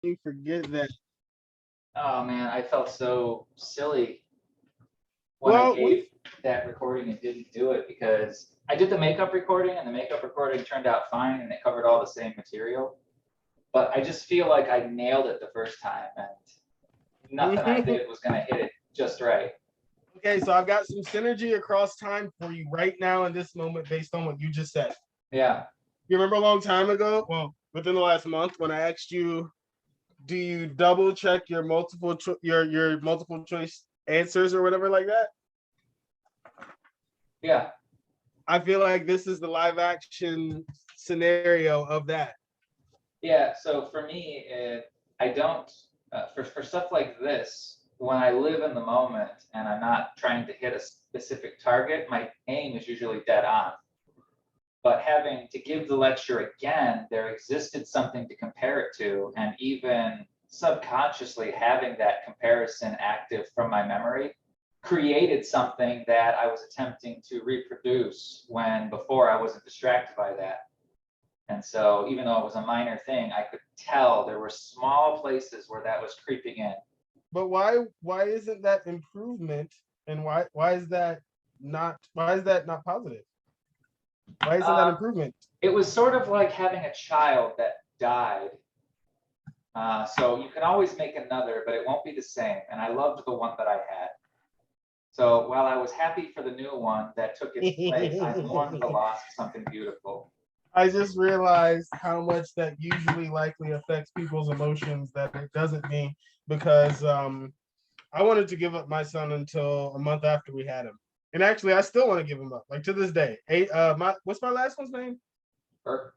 You forget that. Oh man, I felt so silly when I Well, gave that recording and didn't do it because I did the makeup recording and the makeup recording turned out fine and it covered all the same material. But I just feel like I nailed it the first time and nothing I did was going to hit it just right. okay, so I've got some synergy across time for you right now in this moment based on what you just said. Yeah. You remember a long time ago? Well, within the last month, when I asked you, do you double check your your multiple choice answers or whatever like that? Yeah. I feel like this is the live action scenario of that. Yeah. So for me, I don't, for stuff like this, when I live in the moment and I'm not trying to hit a specific target, my aim is usually dead on. But having to give the lecture again, there existed something to compare it to, and even subconsciously having that comparison active from my memory created something that I was attempting to reproduce when before I wasn't distracted by that. And so even though it was a minor thing, I could tell there were small places where that was creeping in. But why isn't that improvement and why is that not positive? Why isn't that Uh, improvement? it was sort of like having a child that died. So you can always make another, but it won't be the same. And I loved the one that I had. So while I was happy for the new one that took its place, I mourned the loss of something beautiful. I just realized how much that usually likely affects people's emotions that it doesn't mean because I wanted to give up my son until a month after we had him. And actually I still want to give him up. Like to this day. What's my last one's name? Or,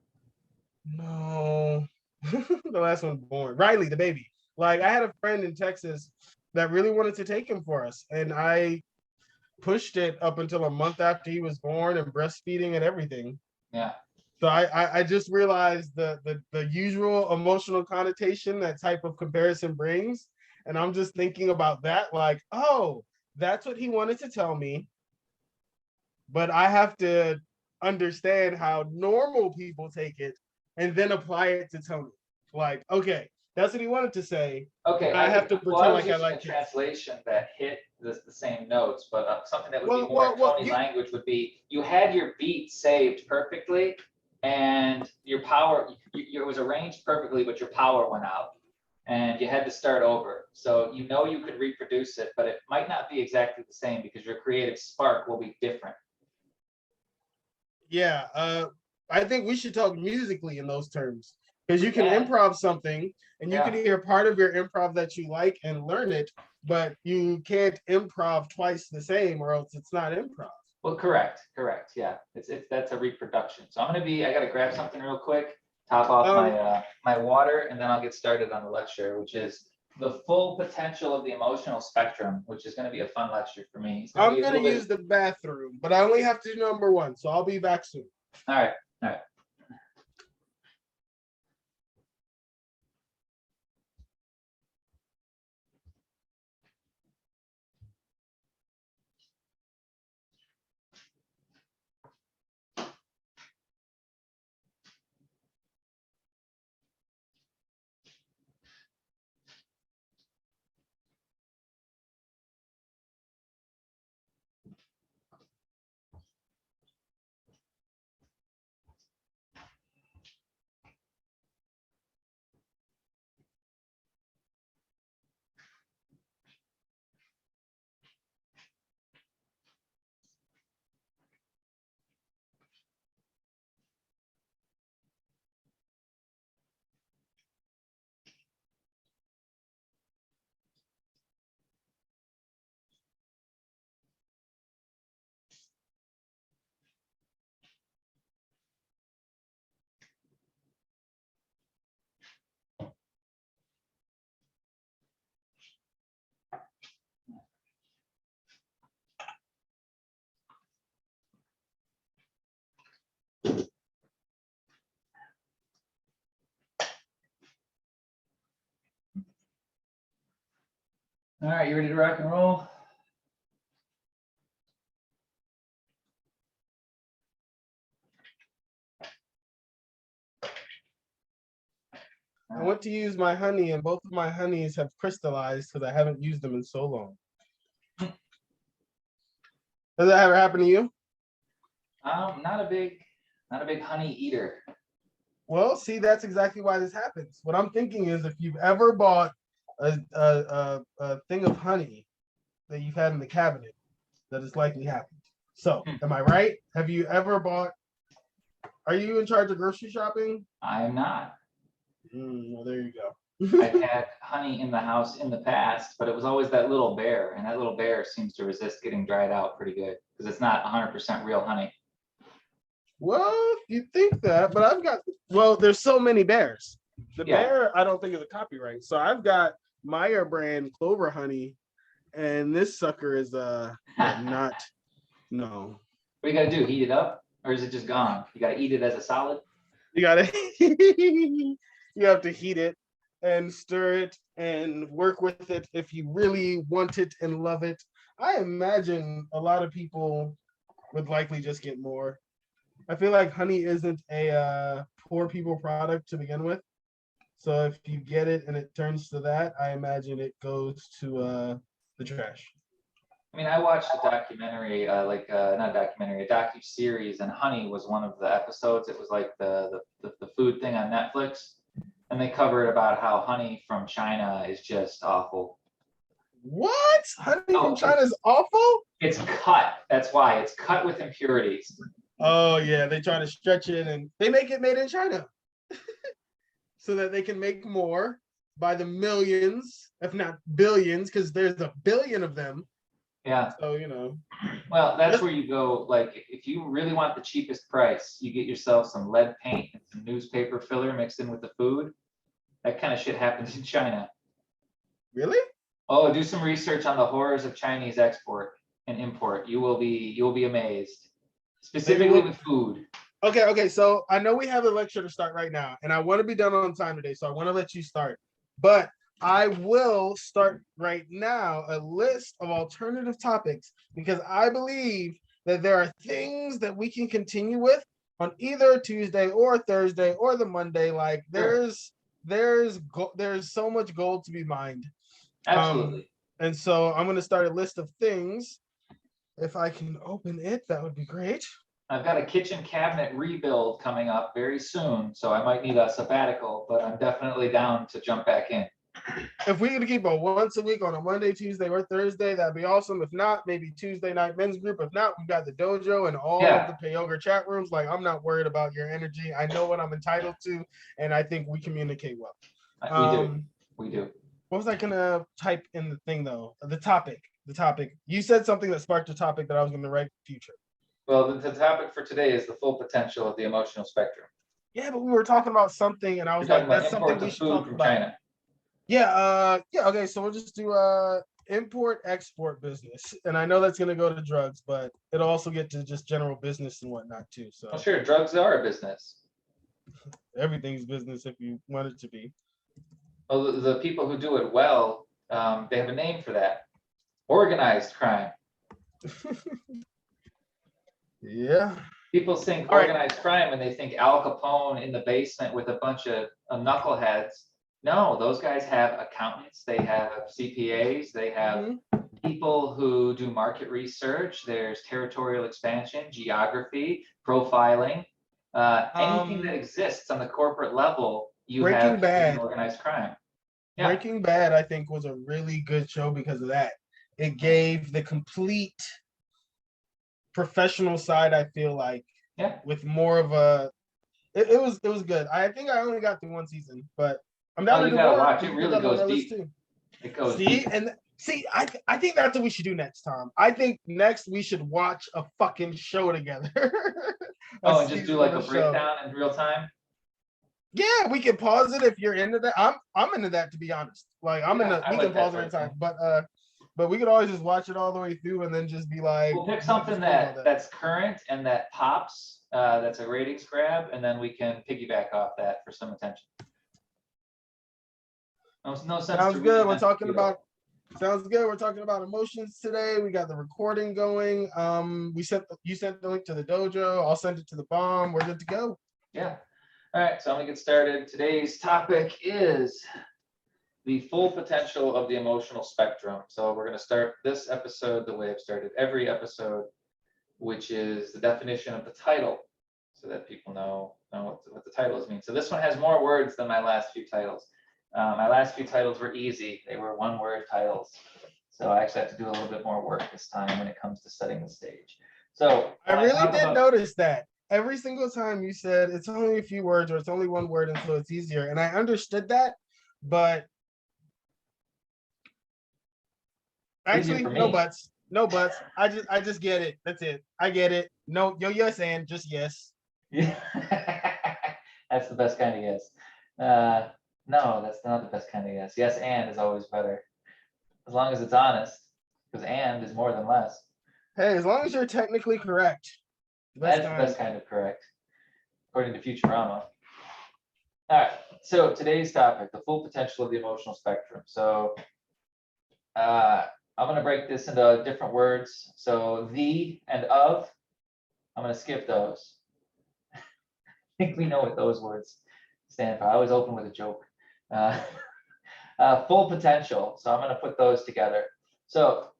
No. The last one born. Riley, the baby. Like I had a friend in Texas that really wanted to take him for us. And I pushed it up until a month after he was born and breastfeeding and everything. yeah. So I just realized the usual emotional connotation that type of comparison brings. And I'm just thinking about that, like, oh, that's what he wanted to tell me. But I have to understand how normal people take it and then apply it to Tony. Like, okay, that's what he wanted to say. Okay, I I have could. to Well, I pretend was like I using a like this. translation that hit the same notes, but something that would be Well, more in well, well, Tony you language would be: you had your beat saved perfectly, and your power. It was arranged perfectly, but your power went out, and you had to start over. So you know you could reproduce it, but it might not be exactly the same because your creative spark will be different. yeah, I think we should talk musically in those terms because We you can can, improv something and you can yeah. hear part of your improv that you like and learn it, but you can't improv twice the same or else it's not improv. Well, correct. Yeah, it's that's a reproduction. So I'm gonna be. I gotta grab something real quick, top off my Um, my water, and then I'll get started on the lecture, which is the full potential of the emotional spectrum, which is gonna be a fun lecture for me. It's gonna I'm be a gonna little bit. use the bathroom, but I only have to do number one, so I'll be back soon. All right, all right. All right, you ready to rock and roll? All I went to use my honey, and both of my honeys have crystallized because I haven't used them in so long. Does that ever happen to you? Not a big honey eater. Well, see, that's exactly why this happens. What I'm thinking is, if you've ever bought a thing of honey that you've had in the cabinet, that has likely happened. So, am I right? Have you ever bought? Are you in charge of grocery shopping? I'm not. Well, there you go. I've had honey in the house in the past, but it was always that little bear, and that little bear seems to resist getting dried out pretty good because it's not 100% real honey. Well, you think that, but I've got, well, there's so many bears. The Yeah. bear, I don't think is a copyright. So I've got Meyer brand Clover honey, and this sucker is not, no. What do you got to do? Heat it up, or is it just gone? You got to eat it as a solid. You gotta, you have to heat it and stir it and work with it if you really want it and love it. I imagine a lot of people would likely just get more. I feel like honey isn't a poor people product to begin with. So if you get it and it turns to that, I imagine it goes to the trash. I mean, I watched a documentary, not a documentary, a docu-series, and honey was one of the episodes. It was like the food thing on Netflix, and they covered about how honey from China is just awful. What? Honey from China is awful? It's cut. That's why it's cut with impurities. Oh yeah, they try to stretch it, and they make it made in China, so that they can make more by the millions, if not billions, because there's a billion of them. Yeah. So, you know. Well, that's where you go. Like, if you really want the cheapest price, you get yourself some lead paint and some newspaper filler mixed in with the food. That kind of shit happens in China. Really? Oh, do some research on the horrors of Chinese export and import. You will be amazed. Specifically with food. Okay. So I know we have a lecture to start right now, and I want to be done on time today, so I want to let you start. But I will start right now a list of alternative topics because I believe that there are things that we can continue with on either Tuesday or Thursday or the Monday. Like there's so much gold to be mined. Absolutely. And so I'm going to start a list of things. If I can open it, that would be great. I've got a kitchen cabinet rebuild coming up very soon, so I might need a sabbatical, but I'm definitely down to jump back in. If we could keep a once a week on a Monday, Tuesday, or Thursday, that'd be awesome. If not, maybe Tuesday night men's group. If not, we've got the dojo and all of the Payoga chat rooms. Like, I'm not worried about your energy. I know what I'm entitled to, and I think we communicate well. We do. What was I gonna type in the thing though? The topic. You said something that sparked a topic that I was gonna write in the future. Well, the topic for today is the full potential of the emotional spectrum. Yeah, but we were talking about something, and I was like, that's something we should talk about. China. Yeah, okay, so we'll just do import-export business. And I know that's gonna go to drugs, but it'll also get to just general business and whatnot too. So well, sure, drugs are a business. Everything's business if you want it to be. Well, the people who do it well, they have a name for that. Organized crime. Yeah. People think organized crime and they think Al Capone in the basement with a bunch of knuckleheads. No, those guys have accountants, they have CPAs, they have people who do market research, there's territorial expansion, geography, profiling, anything that exists on the corporate level, you have organized crime. Yeah. Breaking Bad, I think, was a really good show because of that. It gave the complete professional side, I feel like, with more of a it was good. I think I only got through one season, but I'm down to do more. Watch. It really goes deep. It goes deep. I think that's what we should do next, Tom. I think next we should watch a fucking show together. And just do like a breakdown in real time. Yeah, we can pause it if you're into that. I'm into that, to be honest. Like we can pause it anytime. But we could always just watch it all the way through and then just be like, we'll pick something that's current and that pops, that's a ratings grab, and then we can piggyback off that for some attention. No sense. Sounds good. We're talking about emotions today. We got the recording going. You sent the link to the dojo. I'll send it to the bomb. We're good to go. Yeah. All right, so I'm gonna get started. Today's topic is the full potential of the emotional spectrum. So we're gonna start this episode the way I've started every episode, which is the definition of the title, so that people know what the titles mean. So this one has more words than my last few titles. My last few titles were easy. They were one-word titles. So I actually have to do a little bit more work this time when it comes to setting the stage. So I really did notice that. Every single time you said it's only a few words or it's only one word, and so it's easier. And I understood that, but actually, no buts. No buts. I just get it. That's it. I get it. No, yes, and just yes. Yeah. That's the best kind of yes. No, that's not the best kind of yes. Yes, and is always better. As long as it's honest, because and is more than less. Hey, as long as you're technically correct. That's the best kind of correct, according to Futurama. All right, so today's topic, the full potential of the emotional spectrum. So I'm going to break this into different words. So the and of, I'm going to skip those. I think we know what those words stand for. I always open with a joke. Full potential. So I'm going to put those together. So,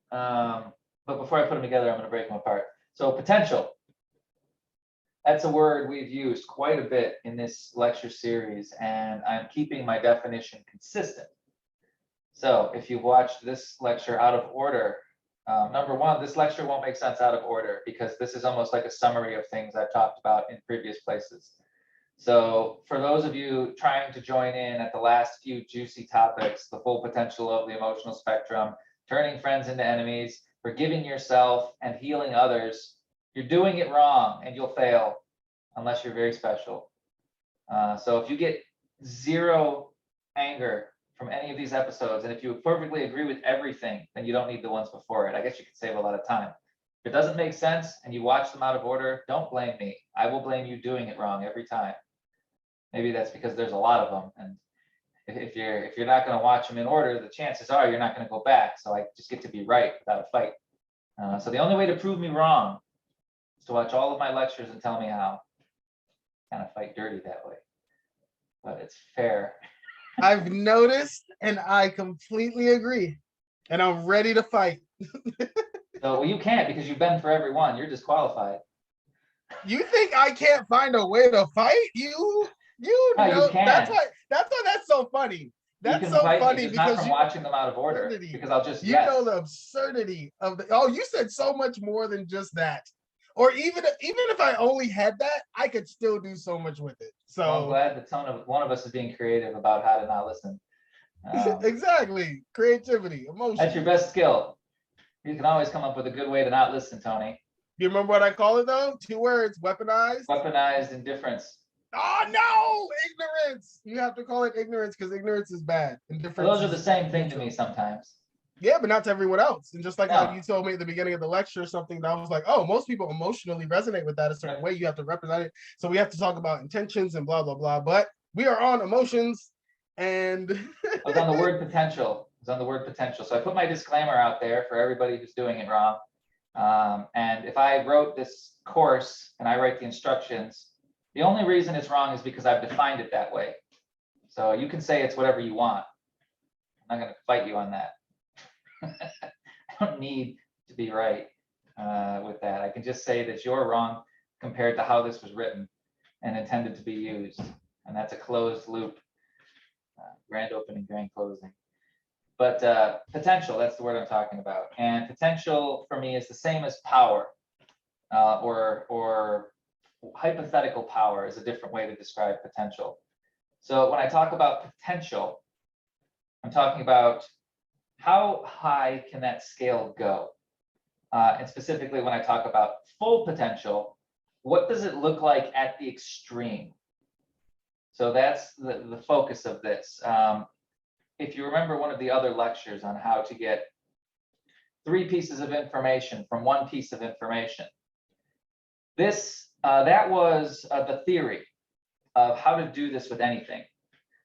but before I put them together, I'm going to break them apart. So potential. That's a word we've used quite a bit in this lecture series, and I'm keeping my definition consistent. So if you've watched this lecture out of order, number one, this lecture won't make sense out of order because this is almost like a summary of things I've talked about in previous places. So for those of you trying to join in at the last few juicy topics, the full potential of the emotional spectrum, turning friends into enemies, forgiving yourself and healing others, you're doing it wrong and you'll fail unless you're very special. So if you get zero anger from any of these episodes, and if you perfectly agree with everything, then you don't need the ones before it. I guess you could save a lot of time. If it doesn't make sense and you watch them out of order, don't blame me. I will blame you doing it wrong every time. Maybe that's because there's a lot of them, and if you're not going to watch them in order, the chances are you're not going to go back. So I just get to be right without a fight. So the only way to prove me wrong is to watch all of my lectures and tell me how. Kind of fight dirty that way, but it's fair. I've noticed, and I completely agree, and I'm ready to fight. So well, you can't because you've been for every one. You're disqualified. You think I can't find a way to fight you? You no, know you can. that's so funny. That's so funny because not from watching them out of order. Because I'll just know the absurdity of the. Oh, you said so much more than just that. Or even if I only had that, I could still do so much with it. So well, I'm glad that one of us is being creative about how to not listen. Exactly, creativity, emotion. That's your best skill. You can always come up with a good way to not listen, Tony. Do you remember what I call it though? 2 words: weaponized. Weaponized indifference. Oh no, ignorance. You have to call it ignorance because ignorance is bad. Indifference. Well, those are the same thing to me sometimes. Yeah, but not to everyone else. And just like how you told me at the beginning of the lecture, something that I was like, oh, most people emotionally resonate with that a certain way. You have to represent it. So we have to talk about intentions and blah, blah, blah. But we are on emotions and I was on the word potential. So I put my disclaimer out there for everybody who's doing it wrong. And if I wrote this course and I write the instructions, the only reason it's wrong is because I've defined it that way. So you can say it's whatever you want. I'm not going to fight you on that. I don't need to be right with that. I can just say that you're wrong compared to how this was written and intended to be used. And that's a closed loop, grand opening, grand closing. But potential, that's the word I'm talking about. And potential for me is the same as power, or hypothetical power is a different way to describe potential. So when I talk about potential, I'm talking about how high can that scale go? And specifically when I talk about full potential, what does it look like at the extreme? So that's the focus of this. If you remember one of the other lectures on how to get 3 pieces of information from 1 piece of information, that was the theory of how to do this with anything.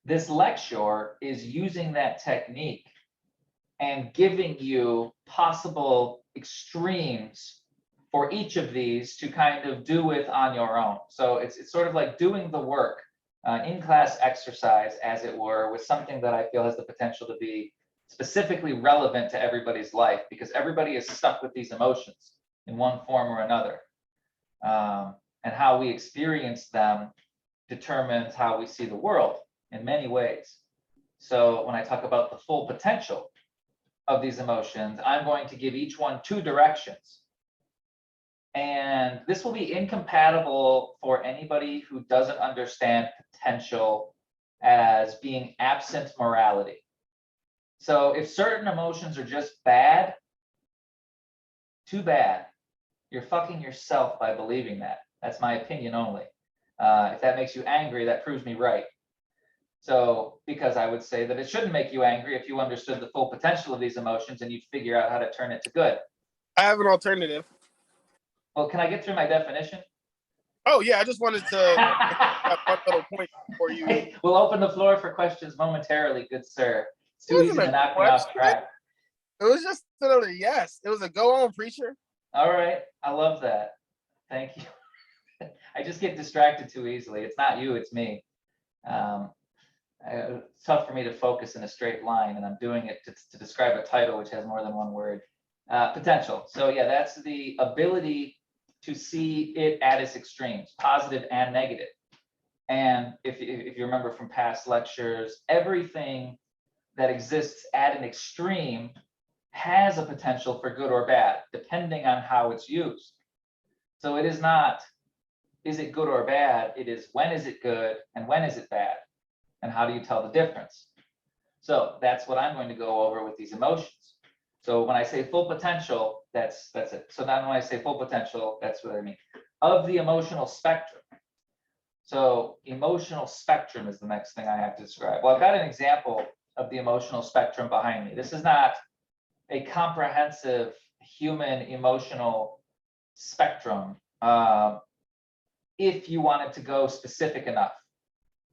This lecture is using that technique and giving you possible extremes for each of these to kind of do with on your own. So it's sort of like doing the work, in-class exercise, as it were, with something that I feel has the potential to be specifically relevant to everybody's life, because everybody is stuck with these emotions in one form or another. And how we experience them determines how we see the world in many ways. So when I talk about the full potential of these emotions, I'm going to give each one two directions. And this will be incompatible for anybody who doesn't understand potential as being absent morality. So if certain emotions are just bad, too bad. You're fucking yourself by believing that. That's my opinion only. If that makes you angry, that proves me right. So, because I would say that it shouldn't make you angry if you understood the full potential of these emotions and you figure out how to turn it to good. I have an alternative. Well, can I get through my definition? Oh yeah, I just wanted to have one little point for you. Hey, we'll open the floor for questions momentarily, good sir. It's too easy to knock me off track. It was just another yes. It was a go on, preacher. All right, I love that. Thank you. I just get distracted too easily. It's not you, it's me. It's tough for me to focus in a straight line, and I'm doing it to describe a title which has more than one word. Potential. So yeah, that's the ability to see it at its extremes, positive and negative. And if you remember from past lectures, everything that exists at an extreme has a potential for good or bad, depending on how it's used. So it is not, is it good or bad? It is, when is it good and when is it bad? And how do you tell the difference? So that's what I'm going to go over with these emotions. So when I say full potential, that's it. So now when I say full potential, that's what I mean. Of the emotional spectrum. So emotional spectrum is the next thing I have to describe. Well, I've got an example of the emotional spectrum behind me. This is not a comprehensive human emotional spectrum if you wanted to go specific enough.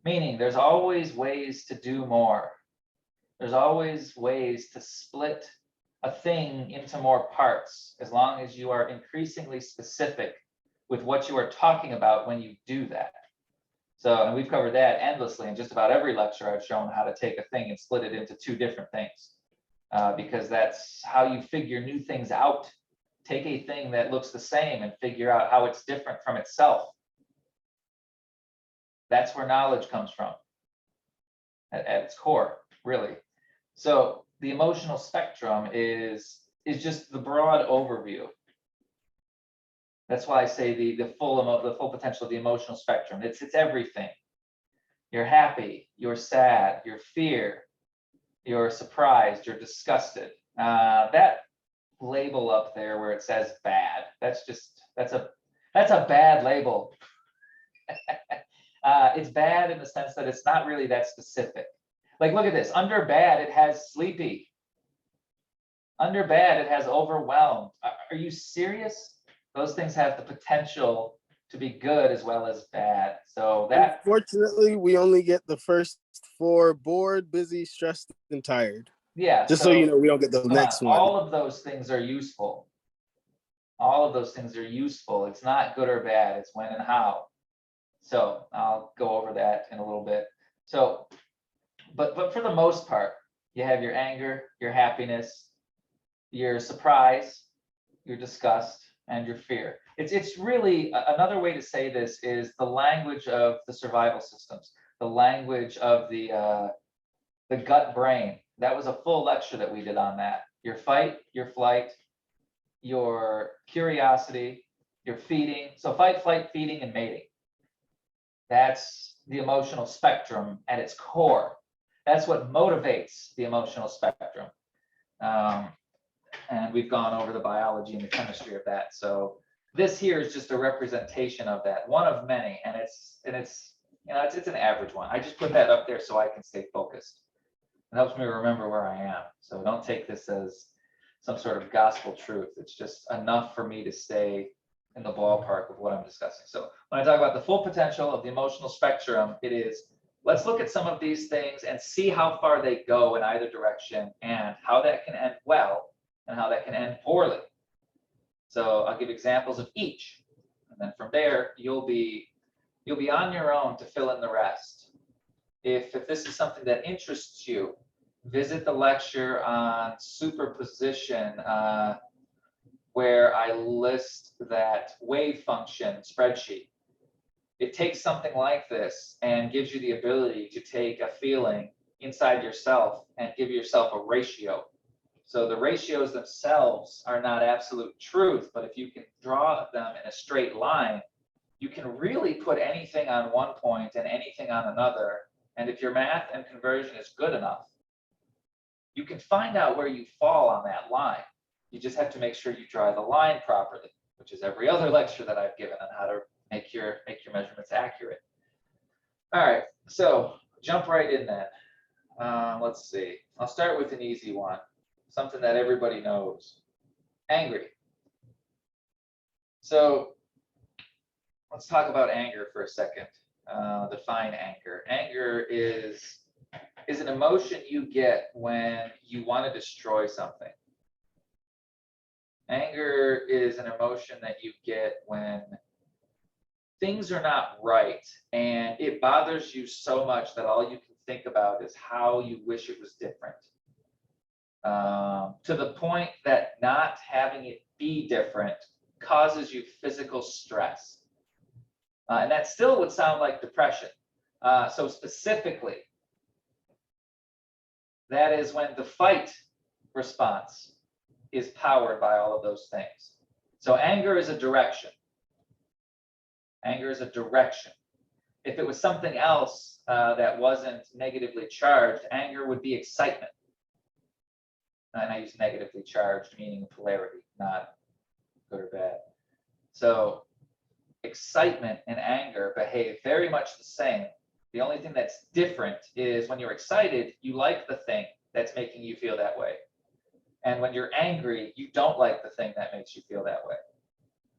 Meaning there's always ways to do more. There's always ways to split a thing into more parts, as long as you are increasingly specific with what you are talking about when you do that. So, and we've covered that endlessly in just about every lecture. I've shown how to take a thing and split it into two different things, because that's how you figure new things out. Take a thing that looks the same and figure out how it's different from itself. That's where knowledge comes from at its core, really. So the emotional spectrum is just the broad overview. That's why I say the full potential of the emotional spectrum. It's everything. You're happy, you're sad, you're fear, you're surprised, you're disgusted. That label up there where it says bad, that's a bad label. It's bad in the sense that it's not really that specific. Like, look at this. Under bad, it has sleepy. Under bad, it has overwhelmed. Are you serious? Those things have the potential to be good as well as bad. So that. Unfortunately, we only get the first four: bored, busy, stressed, and tired. Yeah. Just so you know, we don't get the next one. All of those things are useful. All of those things are useful. It's not good or bad. It's when and how. So I'll go over that in a little bit. So, but for the most part, you have your anger, your happiness, your surprise, your disgust, and your fear. It's really, another way to say this is the language of the survival systems, the language of the gut brain. That was a full lecture that we did on that. Your fight, your flight, your curiosity, your feeding. So fight, flight, feeding, and mating. That's the emotional spectrum at its core. That's what motivates the emotional spectrum. And we've gone over the biology and the chemistry of that. So this here is just a representation of that, one of many, and it's an average one. I just put that up there so I can stay focused. It helps me remember where I am. So don't take this as some sort of gospel truth. It's just enough for me to stay in the ballpark of what I'm discussing. So when I talk about the full potential of the emotional spectrum, it is, let's look at some of these things and see how far they go in either direction and how that can end well and how that can end poorly. So I'll give examples of each, and then from there you'll be on your own to fill in the rest. If this is something that interests you, visit the lecture on superposition, where I list that wave function spreadsheet. It takes something like this and gives you the ability to take a feeling inside yourself and give yourself a ratio. So the ratios themselves are not absolute truth, but if you can draw them in a straight line, you can really put anything on one point and anything on another. And if your math and conversion is good enough, you can find out where you fall on that line. You just have to make sure you draw the line properly, which is every other lecture that I've given on how to make your measurements accurate. All right, so jump right in then. Let's see. I'll start with an easy one, something that everybody knows. Angry. So let's talk about anger for a second. Define anger. Anger is an emotion you get when you want to destroy something. Anger is an emotion that you get when things are not right and it bothers you so much that all you can think about is how you wish it was different. To the point that not having it be different causes you physical stress. And that still would sound like depression. So specifically, that is when the fight response is powered by all of those things. So anger is a direction. Anger is a direction. If it was something else that wasn't negatively charged, anger would be excitement. And I use negatively charged, meaning polarity, not good or bad. So excitement and anger behave very much the same. The only thing that's different is when you're excited, you like the thing that's making you feel that way. And when you're angry, you don't like the thing that makes you feel that way.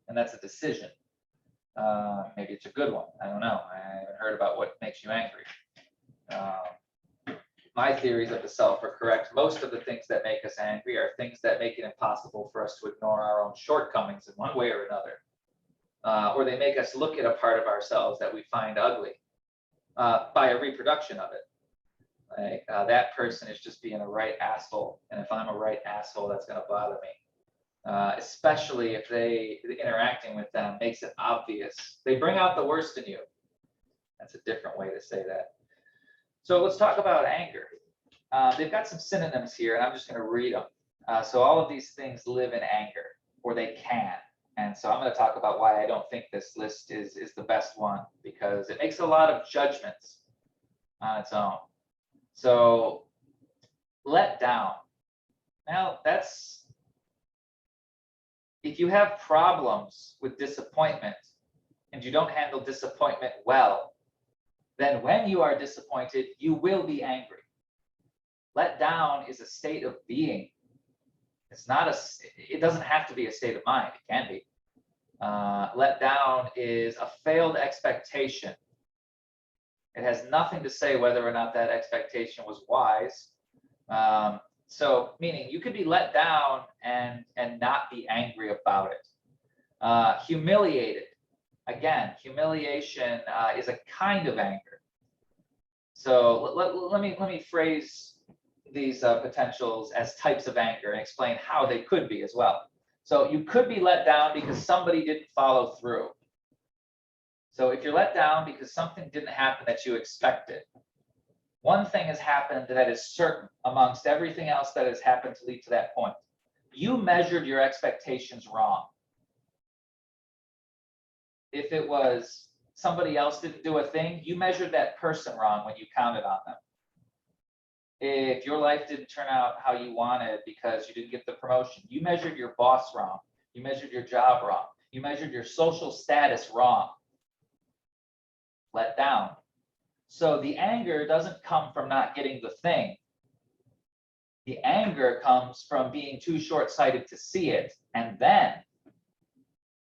And that's a decision. Maybe it's a good one. I don't know. I haven't heard about what makes you angry. My theories of the self are correct. Most of the things that make us angry are things that make it impossible for us to ignore our own shortcomings in one way or another. Or they make us look at a part of ourselves that we find ugly by a reproduction of it. Like that person is just being a right asshole. And if I'm a right asshole, that's going to bother me. Especially if interacting with them makes it obvious. They bring out the worst in you. That's a different way to say that. So let's talk about anger. They've got some synonyms here, and I'm just going to read them. So all of these things live in anger, or they can. And so I'm going to talk about why I don't think this list is the best one, because it makes a lot of judgments on its own. So let down. Now that's, if you have problems with disappointment and you don't handle disappointment well, then when you are disappointed, you will be angry. Let down is a state of being. It's not it doesn't have to be a state of mind. It can be. Let down is a failed expectation. It has nothing to say whether or not that expectation was wise. So meaning you could be let down and not be angry about it. Humiliated. Again, humiliation is a kind of anger. So let me phrase these potentials as types of anger and explain how they could be as well. So you could be let down because somebody didn't follow through. So if you're let down because something didn't happen that you expected, one thing has happened that is certain amongst everything else that has happened to lead to that point. You measured your expectations wrong. If it was somebody else didn't do a thing, you measured that person wrong when you counted on them. If your life didn't turn out how you wanted because you didn't get the promotion, you measured your boss wrong. You measured your job wrong. You measured your social status wrong. Let down. So the anger doesn't come from not getting the thing. The anger comes from being too short-sighted to see it, and then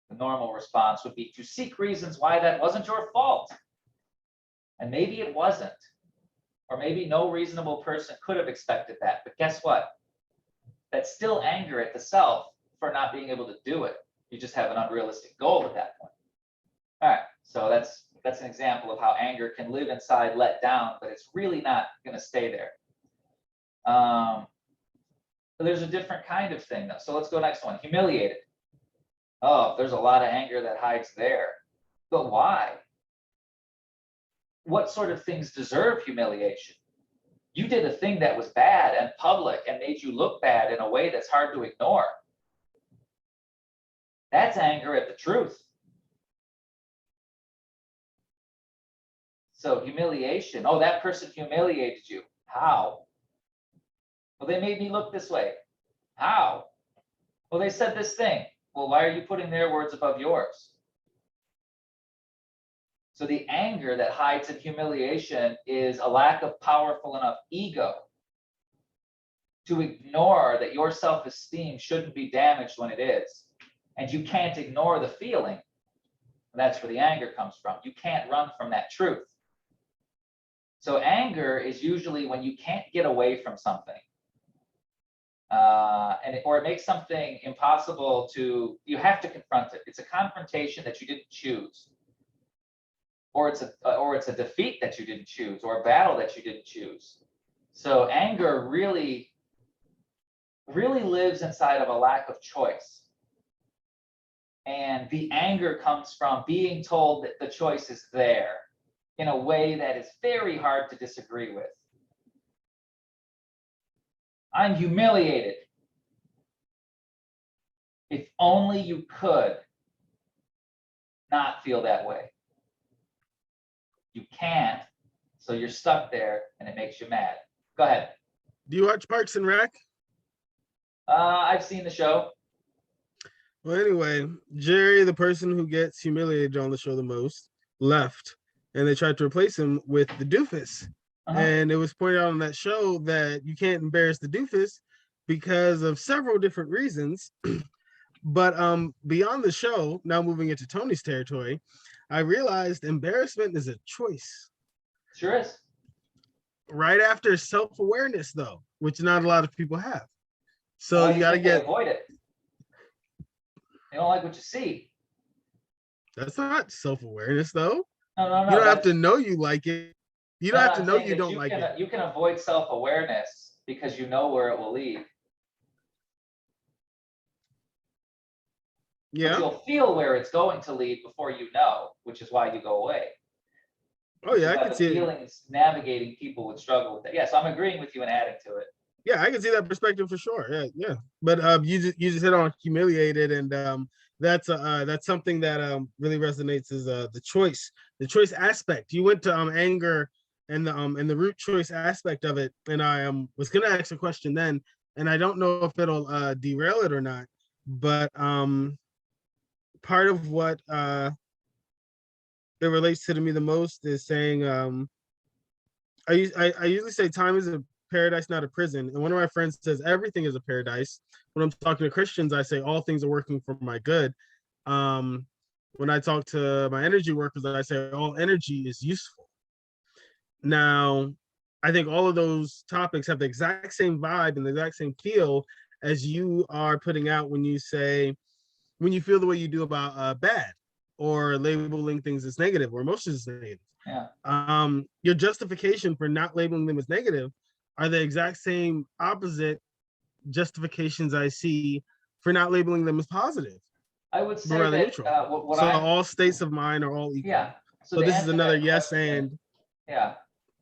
the normal response would be to seek reasons why that wasn't your fault. And maybe it wasn't. Or maybe no reasonable person could have expected that. But guess what? That's still anger at the self for not being able to do it. You just have an unrealistic goal at that point. All right, so that's an example of how anger can live inside, let down, but it's really not going to stay there. But there's a different kind of thing though. So let's go next one. Humiliated. Oh, there's a lot of anger that hides there. But why? What sort of things deserve humiliation? You did a thing that was bad and public and made you look bad in a way that's hard to ignore. That's anger at the truth. So humiliation. Oh, that person humiliated you. How? Well, they made me look this way. How? Well, they said this thing. Well, why are you putting their words above yours? So the anger that hides in humiliation is a lack of powerful enough ego to ignore that your self-esteem shouldn't be damaged when it is. And you can't ignore the feeling. That's where the anger comes from. You can't run from that truth. So anger is usually when you can't get away from something. Or it makes something impossible you have to confront it. It's a confrontation that you didn't choose. Or it's a defeat that you didn't choose, or a battle that you didn't choose. So anger really, really lives inside of a lack of choice. And the anger comes from being told that the choice is there in a way that is very hard to disagree with. I'm humiliated. If only you could not feel that way. You can't, so you're stuck there, and it makes you mad. Go ahead. Do you watch Parks and Rec? I've seen the show. Well, anyway, Jerry, the person who gets humiliated on the show the most, left, and they tried to replace him with the doofus. And it was pointed out on that show that you can't embarrass the doofus because of several different reasons. But beyond the show, now moving into Tony's territory, I realized embarrassment is a choice. Sure is. Right after self-awareness, though, which not a lot of people have. So you got to avoid it. They don't like what you see. That's not self-awareness, though. No. You don't have to know you like it. You don't have to know you don't like it. You can avoid self-awareness because you know where it will lead. Yeah. But you'll feel where it's going to lead before you know, which is why you go away. Oh yeah, I can see feelings navigating people would struggle with that. Yeah, so I'm agreeing with you and adding to it. Yeah, I can see that perspective for sure. Yeah. But you just hit on humiliated, and that's something that really resonates is the choice aspect. You went to anger and the root choice aspect of it, and I was gonna ask a question then, and I don't know if it'll derail it or not, but part of what it relates to me the most is saying I usually say time is a paradise, not a prison. And one of my friends says everything is a paradise. When I'm talking to Christians, I say all things are working for my good. When I talk to my energy workers, I say all energy is useful. Now, I think all of those topics have the exact same vibe and the exact same feel as you are putting out when you feel the way you do about bad, or labeling things as negative, or emotions as negative. Yeah. Your justification for not labeling them as negative are the exact same opposite justifications I see for not labeling them as positive. I would say that neutral. All states of mind are all equal. Yeah. So this is another yes and. Yeah.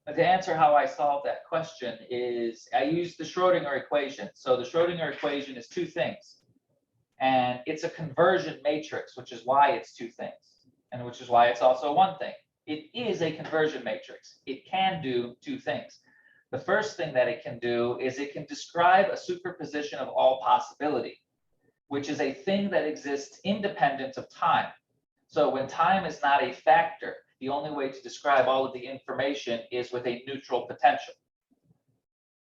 But to answer how I solve that question is I use the Schrodinger equation. So the Schrodinger equation is two things. And it's a conversion matrix, which is why it's two things, and which is why it's also one thing. It is a conversion matrix. It can do two things. The first thing that it can do is it can describe a superposition of all possibility, which is a thing that exists independent of time. So when time is not a factor, the only way to describe all of the information is with a neutral potential,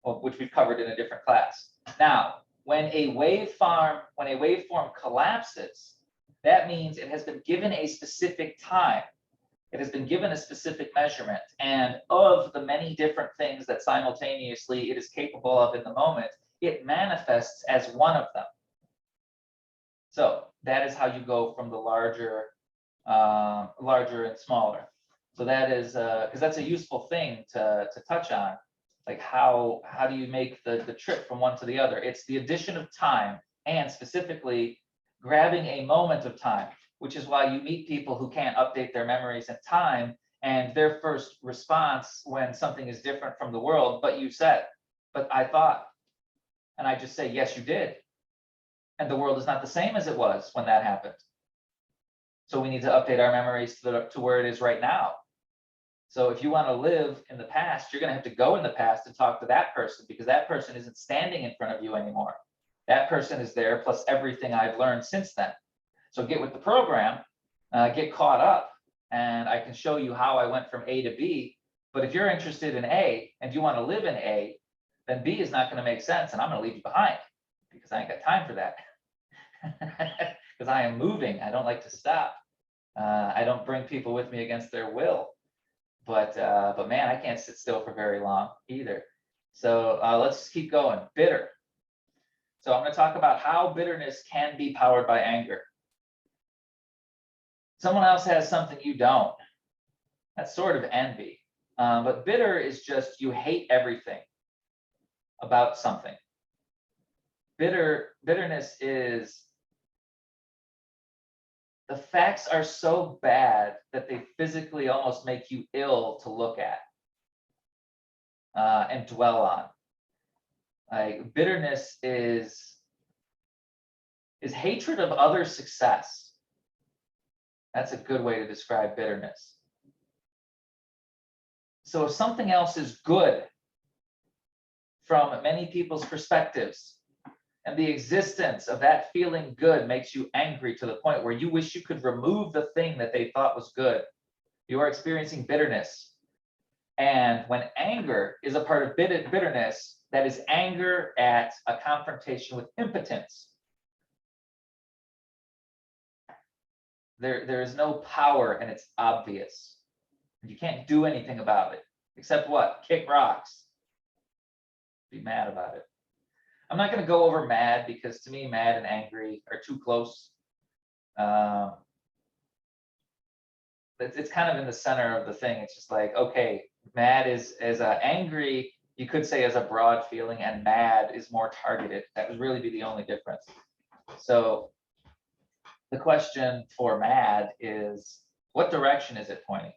which we've covered in a different class. Now, when a waveform collapses, that means it has been given a specific time. It has been given a specific measurement. And of the many different things that simultaneously it is capable of in the moment, it manifests as one of them. So that is how you go from the larger and smaller. So that is because that's a useful thing to touch on. Like how do you make the trip from one to the other? It's the addition of time, and specifically grabbing a moment of time, which is why you meet people who can't update their memories in time, and their first response when something is different from the world, but you said, but I thought, and I just say, yes, you did. And the world is not the same as it was when that happened. So we need to update our memories to where it is right now. So if you want to live in the past, you're going to have to go in the past and talk to that person, because that person isn't standing in front of you anymore. That person is there, plus everything I've learned since then. So get with the program, get caught up, and I can show you how I went from A to B. But if you're interested in A and you want to live in A, then B is not going to make sense, and I'm going to leave you behind because I ain't got time for that. Because I am moving. I don't like to stop. I don't bring people with me against their will. But man, I can't sit still for very long either. So let's keep going. Bitter. So I'm going to talk about how bitterness can be powered by anger. Someone else has something you don't. That's sort of envy. But bitter is just you hate everything about something. Bitterness is the facts are so bad that they physically almost make you ill to look at and dwell on. Like bitterness is hatred of other success. That's a good way to describe bitterness. So if something else is good from many people's perspectives, and the existence of that feeling good makes you angry to the point where you wish you could remove the thing that they thought was good, you are experiencing bitterness. And when anger is a part of bitterness, that is anger at a confrontation with impotence. There is no power, and it's obvious. You can't do anything about it, except what? Kick rocks. Be mad about it. I'm not going to go over mad, because to me, mad and angry are too close. It's kind of in the center of the thing. It's just like, okay, mad is angry, you could say, as a broad feeling, and mad is more targeted. That would really be the only difference. So the question for mad is, what direction is it pointing?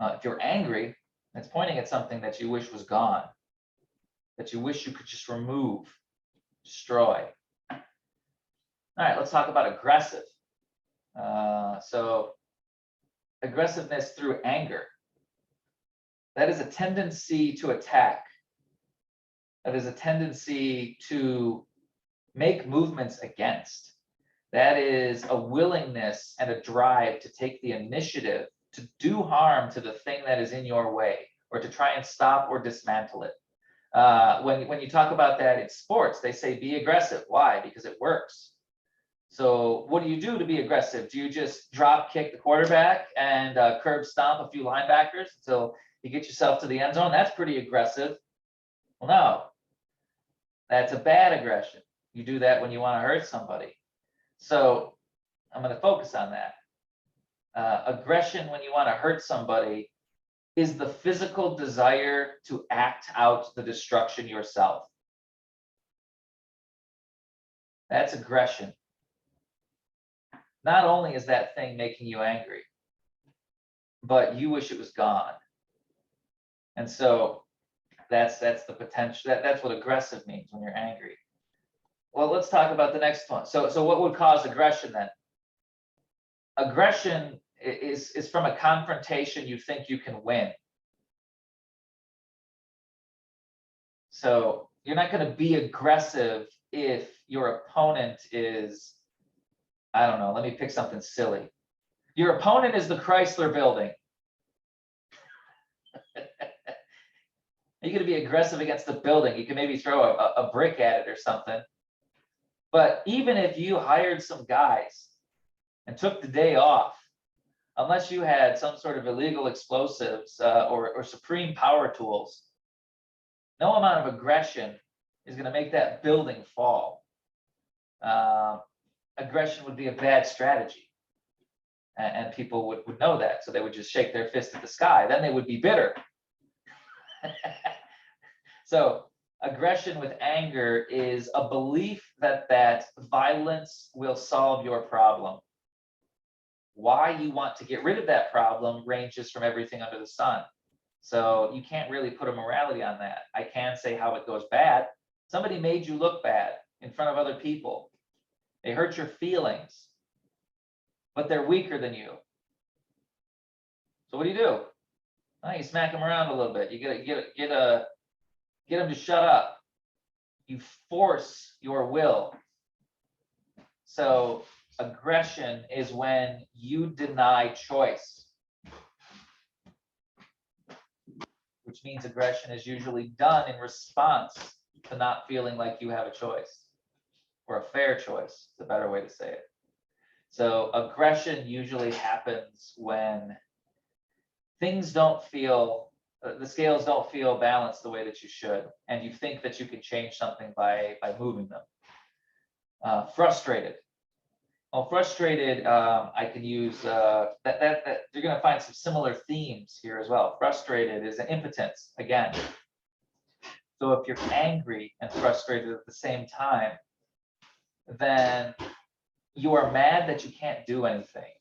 If you're angry, it's pointing at something that you wish was gone, that you wish you could just remove, destroy. All right, let's talk about aggressive. So aggressiveness through anger. That is a tendency to attack. That is a tendency to make movements against. That is a willingness and a drive to take the initiative to do harm to the thing that is in your way, or to try and stop or dismantle it. When you talk about that in sports, they say be aggressive. Why? Because it works. So what do you do to be aggressive? Do you just drop kick the quarterback and curb stomp a few linebackers until you get yourself to the end zone? That's pretty aggressive. Well, no, that's a bad aggression. You do that when you want to hurt somebody. So I'm going to focus on that. Aggression when you want to hurt somebody is the physical desire to act out the destruction yourself. That's aggression. Not only is that thing making you angry, but you wish it was gone. And so that's the potential. That's what aggressive means when you're angry. Well, let's talk about the next one. So what would cause aggression then? Aggression is from a confrontation you think you can win. So you're not going to be aggressive if your opponent is, I don't know, let me pick something silly. Your opponent is the Chrysler Building. You're going to be aggressive against the building. You can maybe throw a brick at it or something. But even if you hired some guys and took the day off, unless you had some sort of illegal explosives or supreme power tools, no amount of aggression is going to make that building fall. aggression would be a bad strategy. And people would know that. So they would just shake their fist at the sky. Then they would be bitter. So aggression with anger is a belief that violence will solve your problem. Why you want to get rid of that problem ranges from everything under the sun. So you can't really put a morality on that. I can say how it goes bad. Somebody made you look bad in front of other people. They hurt your feelings, but they're weaker than you. So what do? Oh, you smack them around a little bit. You get them to shut up. You force your will. So aggression is when you deny choice, which means aggression is usually done in response to not feeling like you have a choice, or a fair choice, is a better way to say it. So aggression usually happens when things don't feel, the scales don't feel balanced the way that you should, and you think that you can change something by moving them. Frustrated. Well, frustrated, I can use that you're going to find some similar themes here as well. Frustrated is an impotence again. So if you're angry and frustrated at the same time, then you are mad that you can't do anything.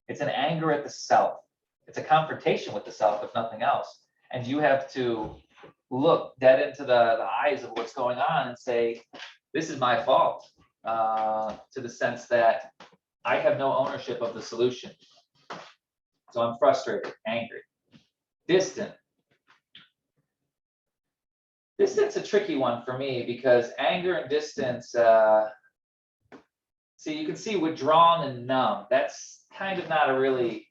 It's an anger at the self. It's a confrontation with the self, if nothing else. And you have to look dead into the eyes of what's going on and say, this is my fault, to the sense that I have no ownership of the solution. So I'm frustrated, angry. Distant. Distance is a tricky one for me because anger and distance, see, you can see withdrawn and numb. That's kind of not a really,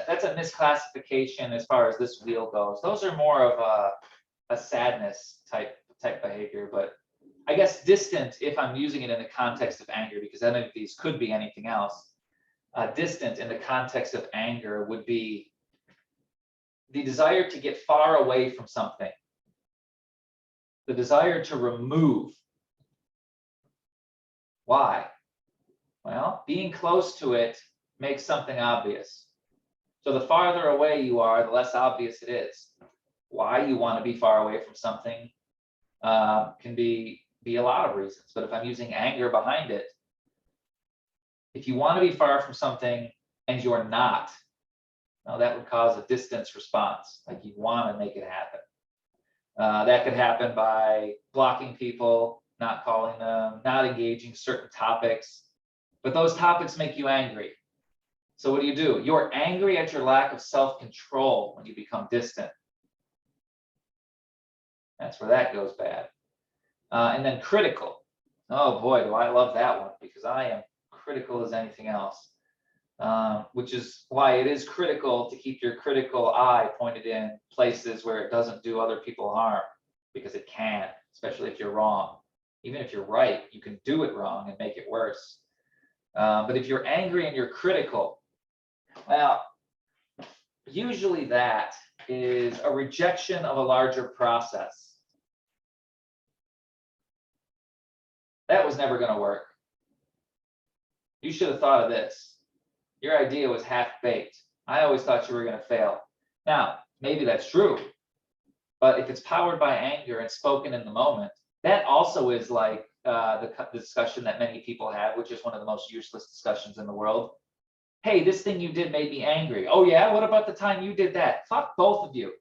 that's a misclassification as far as this wheel goes. Those are more of a sadness type behavior, but I guess distant, if I'm using it in the context of anger, because any of these could be anything else, distant in the context of anger would be the desire to get far away from something, the desire to remove. Why? Well, being close to it makes something obvious. So the farther away you are, the less obvious it is. Why you want to be far away from something can be a lot of reasons. But if I'm using anger behind it, if you want to be far from something and you're not, well, that would cause a distance response. Like you want to make it happen. That could happen by blocking people, not calling them, not engaging certain topics. But those topics make you angry. So what do? You're angry at your lack of self-control when you become distant. That's where that goes bad. And then critical. Oh boy, do I love that one, because I am critical as anything else. Which is why it is critical to keep your critical eye pointed in places where it doesn't do other people harm, because it can, especially if you're wrong. Even if you're right, you can do it wrong and make it worse. But if you're angry and you're critical, well, usually that is a rejection of a larger process. That was never going to work. You should have thought of this. Your idea was half-baked. I always thought you were going to fail. Now, maybe that's true, but if it's powered by anger and spoken in the moment, that also is like the discussion that many people have, which is one of the most useless discussions in the world. Hey, this thing you did made me angry. Oh yeah, what about the time you did that? Fuck both of you.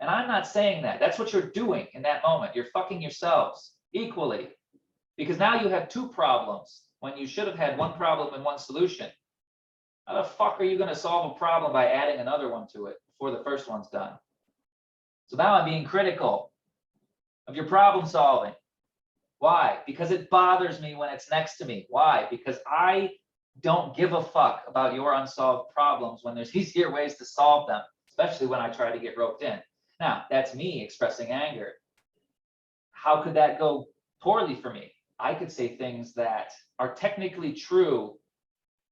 And I'm not saying that. That's what you're doing in that moment. You're fucking yourselves equally. Because now you have two problems when you should have had one problem and one solution. How the fuck are you going to solve a problem by adding another one to it before the first one's done? So now I'm being critical of your problem solving. Why? Because it bothers me when it's next to me. Why? Because I don't give a fuck about your unsolved problems when there's easier ways to solve them, especially when I try to get roped in. Now, that's me expressing anger. How could that go poorly for me? I could say things that are technically true,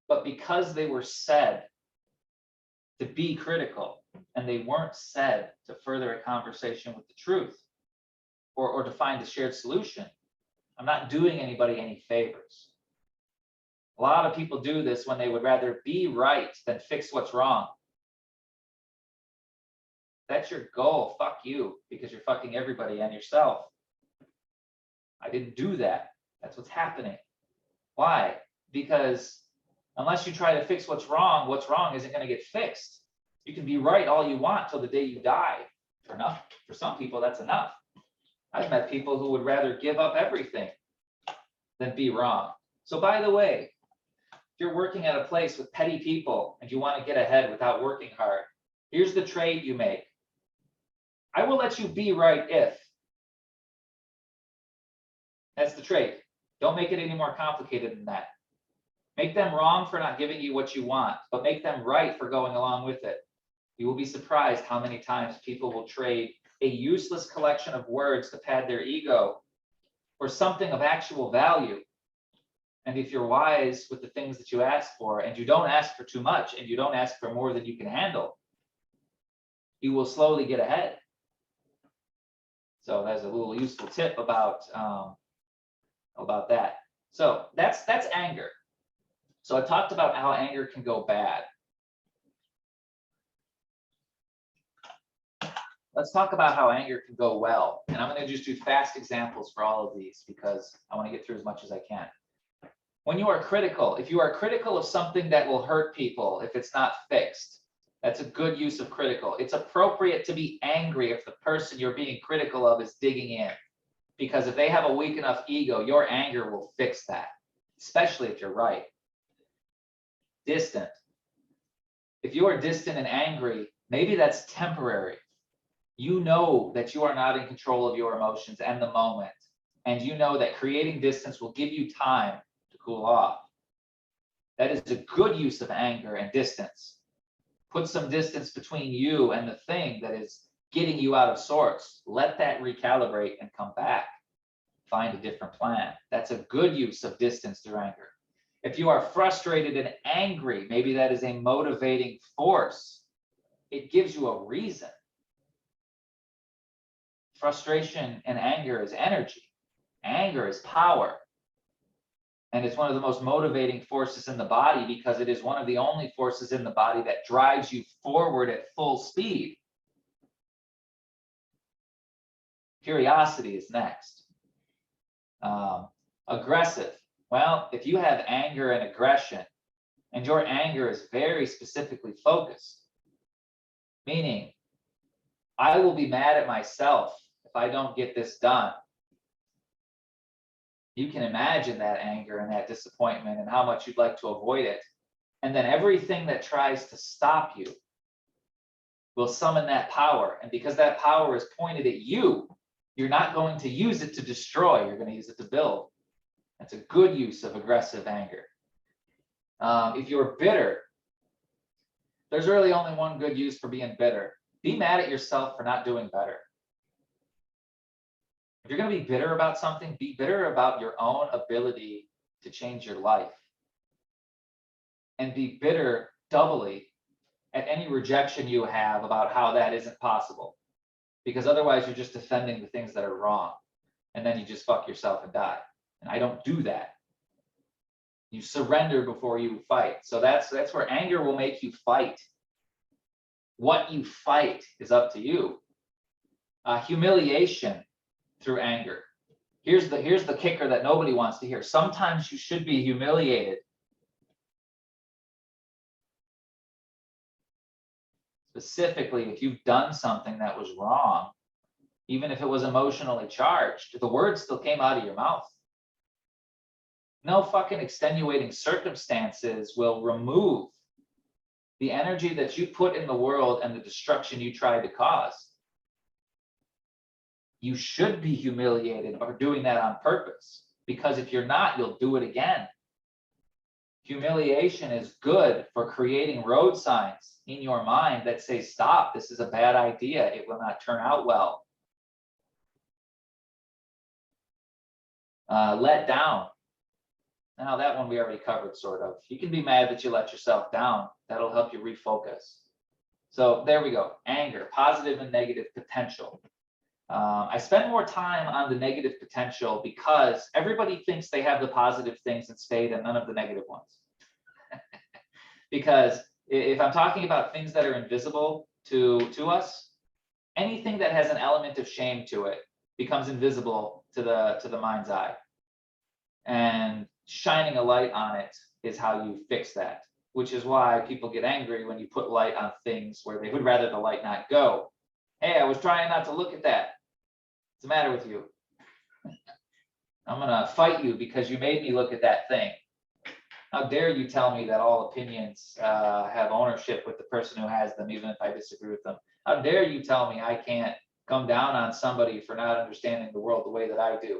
but because they were said to be critical and they weren't said to further a conversation with the truth or to find a shared solution, I'm not doing anybody any favors. A lot of people do this when they would rather be right than fix what's wrong. That's your goal. Fuck you, because you're fucking everybody and yourself. I didn't do that. That's what's happening. Why? Because unless you try to fix what's wrong isn't going to get fixed. You can be right all you want till the day you die. For some people, that's enough. I've met people who would rather give up everything than be wrong. So by the way, if you're working at a place with petty people and you want to get ahead without working hard, here's the trade you make. I will let you be right if. That's the trade. Don't make it any more complicated than that. Make them wrong for not giving you what you want, but make them right for going along with it. You will be surprised how many times people will trade a useless collection of words to pad their ego for something of actual value. And if you're wise with the things that you ask for, and you don't ask for too much, and you don't ask for more than you can handle, you will slowly get ahead. So that's a little useful tip about that. So that's anger. So I talked about how anger can go bad. Let's talk about how anger can go well. And I'm going to just do fast examples for all of these because I want to get through as much as I can. When you are critical, if you are critical of something that will hurt people, if it's not fixed, that's a good use of critical. It's appropriate to be angry if the person you're being critical of is digging in. Because if they have a weak enough ego, your anger will fix that, especially if you're right. Distant. If you are distant and angry, maybe that's temporary. You know that you are not in control of your emotions and the moment. And you know that creating distance will give you time to cool off. That is a good use of anger and distance. Put some distance between you and the thing that is getting you out of sorts. Let that recalibrate and come back. Find a different plan. That's a good use of distance through anger. If you are frustrated and angry, maybe that is a motivating force. It gives you a reason. Frustration and anger is energy. Anger is power. And it's one of the most motivating forces in the body because it is one of the only forces in the body that drives you forward at full speed. Curiosity is next. Aggressive. Well, if you have anger and aggression, and your anger is very specifically focused, meaning, I will be mad at myself if I don't get this done. You can imagine that anger and that disappointment and how much you'd like to avoid it. And then everything that tries to stop you will summon that power. And because that power is pointed at you, you're not going to use it to destroy. You're going to use it to build. That's a good use of aggressive anger. If you're bitter, there's really only one good use for being bitter. Be mad at yourself for not doing better. If you're going to be bitter about something, be bitter about your own ability to change your life. And be bitter doubly at any rejection you have about how that isn't possible. Because otherwise you're just defending the things that are wrong. And then you just fuck yourself and die. And I don't do that. You surrender before you fight. So that's where anger will make you fight. What you fight is up to you. Humiliation through anger. Here's the kicker that nobody wants to hear. Sometimes you should be humiliated. Specifically, if you've done something that was wrong, even if it was emotionally charged, the words still came out of your mouth. No fucking extenuating circumstances will remove the energy that you put in the world and the destruction you tried to cause. You should be humiliated or doing that on purpose, because if you're not, you'll do it again. Humiliation is good for creating road signs in your mind that say, stop, this is a bad idea, it will not turn out well. Let down. Now that one we already covered, sort of. You can be mad that you let yourself down. That'll help you refocus. So there we go. Anger, positive and negative potential. I spend more time on the negative potential because everybody thinks they have the positive things in spade and none of the negative ones. Because if I'm talking about things that are invisible to us, anything that has an element of shame to it becomes invisible to the mind's eye. And shining a light on it is how you fix that, which is why people get angry when you put light on things where they would rather the light not go. Hey, I was trying not to look at that. What's the matter with you? I'm gonna fight you because you made me look at that thing. How dare you tell me that all opinions have ownership with the person who has them, even if I disagree with them? How dare you tell me I can't come down on somebody for not understanding the world the way that I do?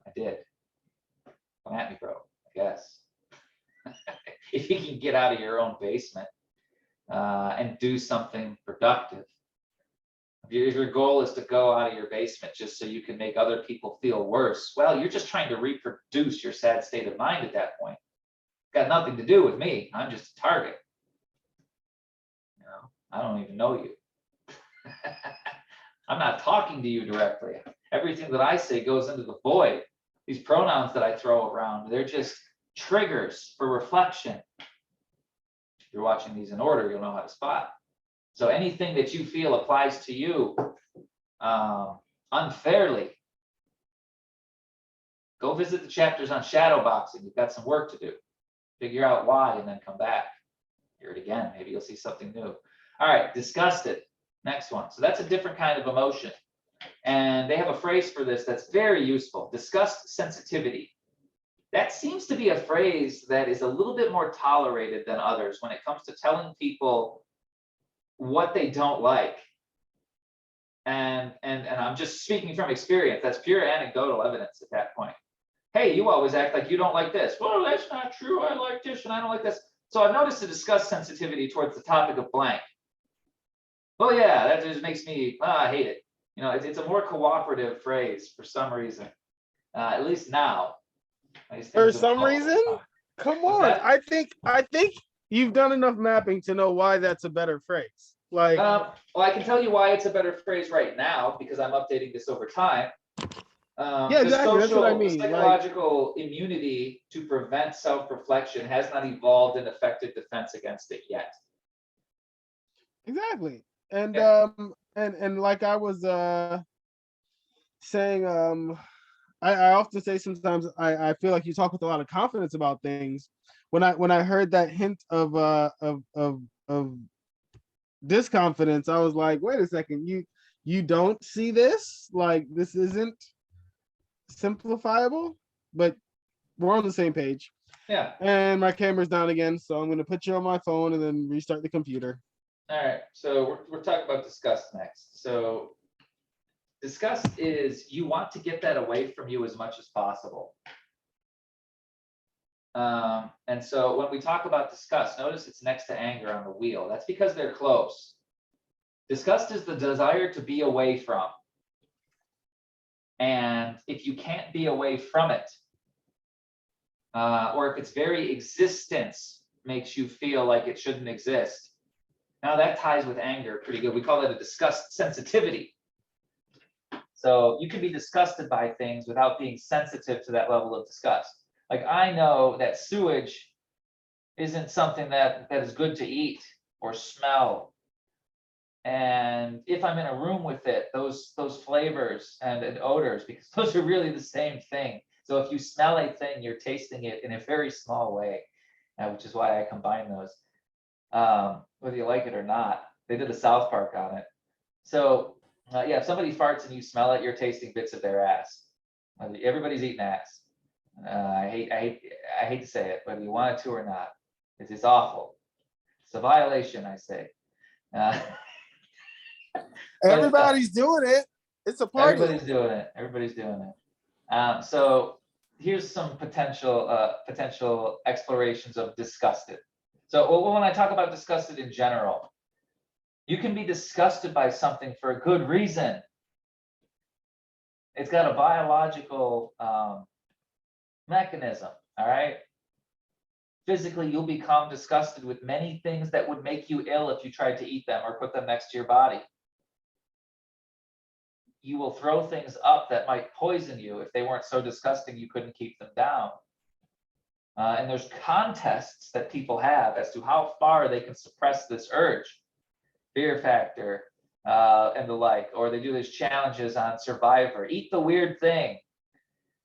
I did. Come at me, bro, I guess. If you can get out of your own basement and do something productive. If your goal is to go out of your basement just so you can make other people feel worse, well, you're just trying to reproduce your sad state of mind at that point. Got nothing to do with me. I'm just a target. You know, I don't even know you. I'm not talking to you directly. Everything that I say goes into the void. These pronouns that I throw around, they're just triggers for reflection. If you're watching these in order, you'll know how to spot. So anything that you feel applies to you unfairly, go visit the chapters on shadow boxing. You've got some work to do. Figure out why and then come back. Hear it again. Maybe you'll see something new. All right, disgusted. Next one. So that's a different kind of emotion. And they have a phrase for this that's very useful. Disgust sensitivity. That seems to be a phrase that is a little bit more tolerated than others when it comes to telling people what they don't like. And I'm just speaking from experience. That's pure anecdotal evidence at that point. Hey, you always act like you don't like this. Well, that's not true. I like this and I don't like this. So I've noticed a disgust sensitivity towards the topic of blank. Oh yeah, that just makes me, I hate it. You know, it's a more cooperative phrase for some reason, at least now. For some reason? Come on. I think you've done enough mapping to know why that's a better phrase. Like, well, I can tell you why it's a better phrase right now because I'm updating this over time. yeah, exactly. That's what I mean. Psychological immunity to prevent self-reflection has not evolved an effective defense against it yet. Exactly. And Yeah. and like I was saying, I often say sometimes I feel like you talk with a lot of confidence about things. When I heard that hint of disconfidence, I was like, wait a second, you don't see this? Like, this isn't simplifiable, but we're on the same page. Yeah. And my camera's down again, so I'm gonna put you on my phone and then restart the computer. All right, so we're talking about disgust next. So disgust is you want to get that away from you as much as possible. And so when we talk about disgust, notice it's next to anger on the wheel. That's because they're close. Disgust is the desire to be away from. And if you can't be away from it, or if its very existence makes you feel like it shouldn't exist, now that ties with anger pretty good. We call that a disgust sensitivity. So you can be disgusted by things without being sensitive to that level of disgust. Like I know that sewage isn't something that is good to eat or smell. And if I'm in a room with it, those flavors and odors, because those are really the same thing. So if you smell a thing, you're tasting it in a very small way, which is why I combine those. Whether you like it or not. They did a South Park on it. So yeah, if somebody farts and you smell it, you're tasting bits of their ass. Everybody's eating ass. I hate to say it, whether you want it to or not. It's awful. It's a violation, I say. Everybody's doing it. It's a party. Everybody's doing it. Everybody's doing it. So here's some potential explorations of disgusted. So when I talk about disgusted in general, you can be disgusted by something for a good reason. It's got a biological mechanism, all right? physically you'll become disgusted with many things that would make you ill if you tried to eat them or put them next to your body. You will throw things up that might poison you if they weren't so disgusting you couldn't keep them down. And there's contests that people have as to how far they can suppress this urge, fear factor, and the like, or they do these challenges on Survivor. Eat the weird thing.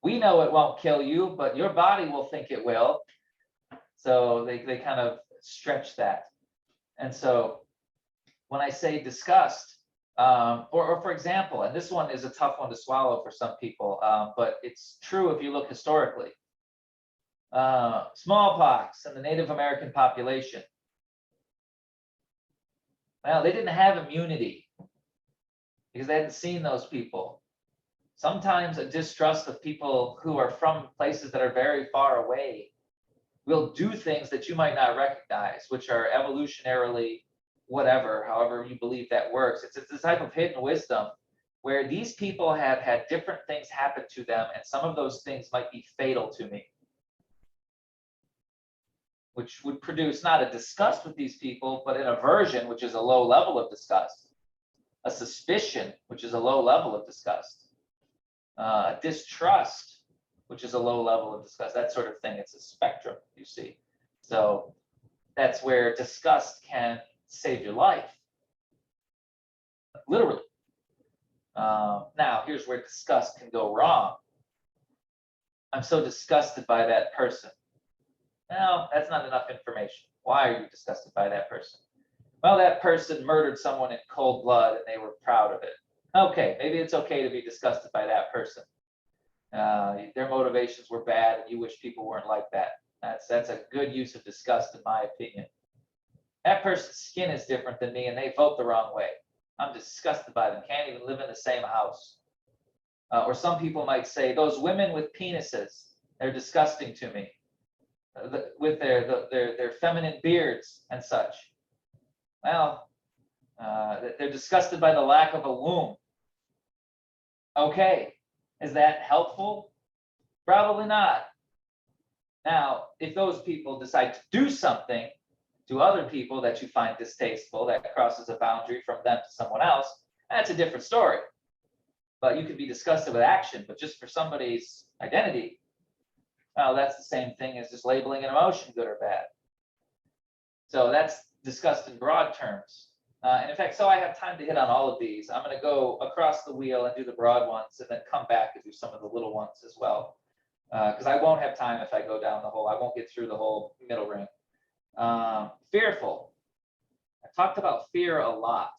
We know it won't kill you, but your body will think it will. So they kind of stretch that. And so when I say disgust, or for example, and this one is a tough one to swallow for some people, but it's true if you look historically. Smallpox in the Native American population. Well, they didn't have immunity because they hadn't seen those people. Sometimes a distrust of people who are from places that are very far away will do things that you might not recognize, which are evolutionarily whatever, however you believe that works. It's a type of hidden wisdom where these people have had different things happen to them, and some of those things might be fatal to me, which would produce not a disgust with these people, but an aversion, which is a low level of disgust, a suspicion, which is a low level of disgust, distrust, which is a low level of disgust, that sort of thing. It's a spectrum, you see. So that's where disgust can save your life, literally. Now, here's where disgust can go wrong. I'm so disgusted by that person. No, that's not enough information. Why are you disgusted by that person? Well, that person murdered someone in cold blood and they were proud of it. Okay, maybe it's okay to be disgusted by that person. Their motivations were bad and you wish people weren't like that. That's a good use of disgust, in my opinion. That person's skin is different than me and they vote the wrong way. I'm disgusted by them, can't even live in the same house. Or some people might say, those women with penises, they're disgusting to me. With their feminine beards and such. Well, they're disgusted by the lack of a womb. Okay, is that helpful? Probably not. Now, if those people decide to do something to other people that you find distasteful, that crosses a boundary from them to someone else, that's a different story. But you could be disgusted with action, but just for somebody's identity, well, that's the same thing as just labeling an emotion good or bad. So that's disgust in broad terms. And in fact, so I have time to hit on all of these. I'm going to go across the wheel and do the broad ones and then come back and do some of the little ones as well. Because I won't have time if I go down the whole, I won't get through the whole middle ring. Fearful. I talked about fear a lot.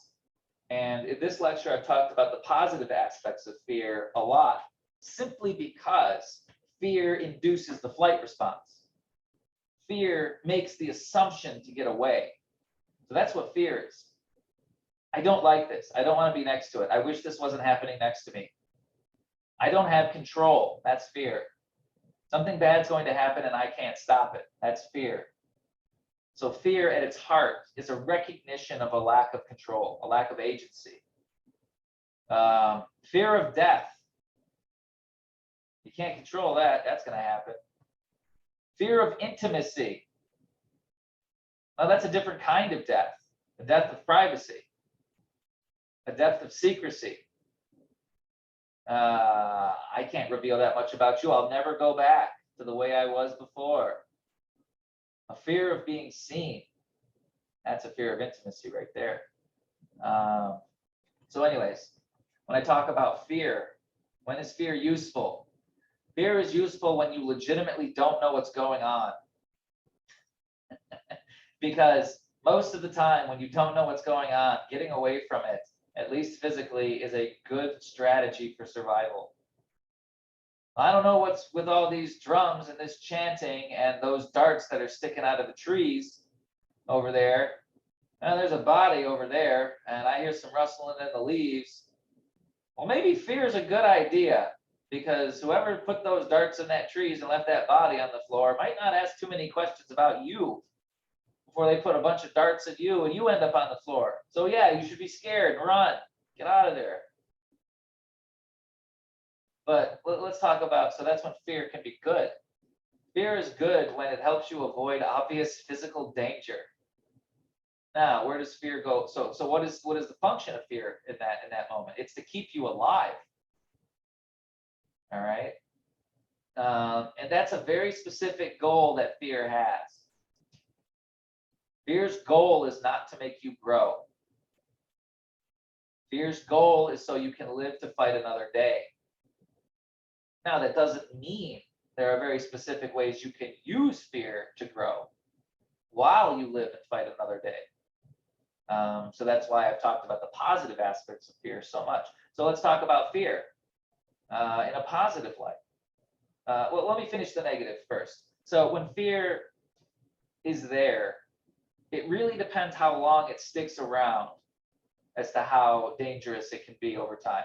And in this lecture, I've talked about the positive aspects of fear a lot, simply because fear induces the flight response. Fear makes the assumption to get away. So that's what fear is. I don't like this. I don't want to be next to it. I wish this wasn't happening next to me. I don't have control. That's fear. Something bad's going to happen and I can't stop it. That's fear. So fear at its heart is a recognition of a lack of control, a lack of agency. Fear of death. You can't control that. That's going to happen. Fear of intimacy. Well, that's a different kind of death. The death of privacy. A death of secrecy. I can't reveal that much about you. I'll never go back to the way I was before. A fear of being seen. That's a fear of intimacy right there. So anyways, when I talk about fear, when is fear useful? Fear is useful when you legitimately don't know what's going on. Because most of the time when you don't know what's going on, getting away from it, at least physically, is a good strategy for survival. I don't know what's with all these drums and this chanting and those darts that are sticking out of the trees over there. And there's a body over there, and I hear some rustling in the leaves. Well, maybe fear is a good idea, because whoever put those darts in that trees and left that body on the floor might not ask too many questions about you before they put a bunch of darts at you and you end up on the floor. So yeah, you should be scared and run. Get out of there. But let's talk about, so that's when fear can be good. Fear is good when it helps you avoid obvious physical danger. Now, where does fear go? So what is the function of fear in that moment? It's to keep you alive. All right. And that's a very specific goal that fear has. Fear's goal is not to make you grow. Fear's goal is so you can live to fight another day. Now, that doesn't mean there are very specific ways you can use fear to grow while you live and fight another day. So that's why I've talked about the positive aspects of fear so much. So let's talk about fear in a positive light. Well, let me finish the negative first. So when fear is there, it really depends how long it sticks around as to how dangerous it can be over time.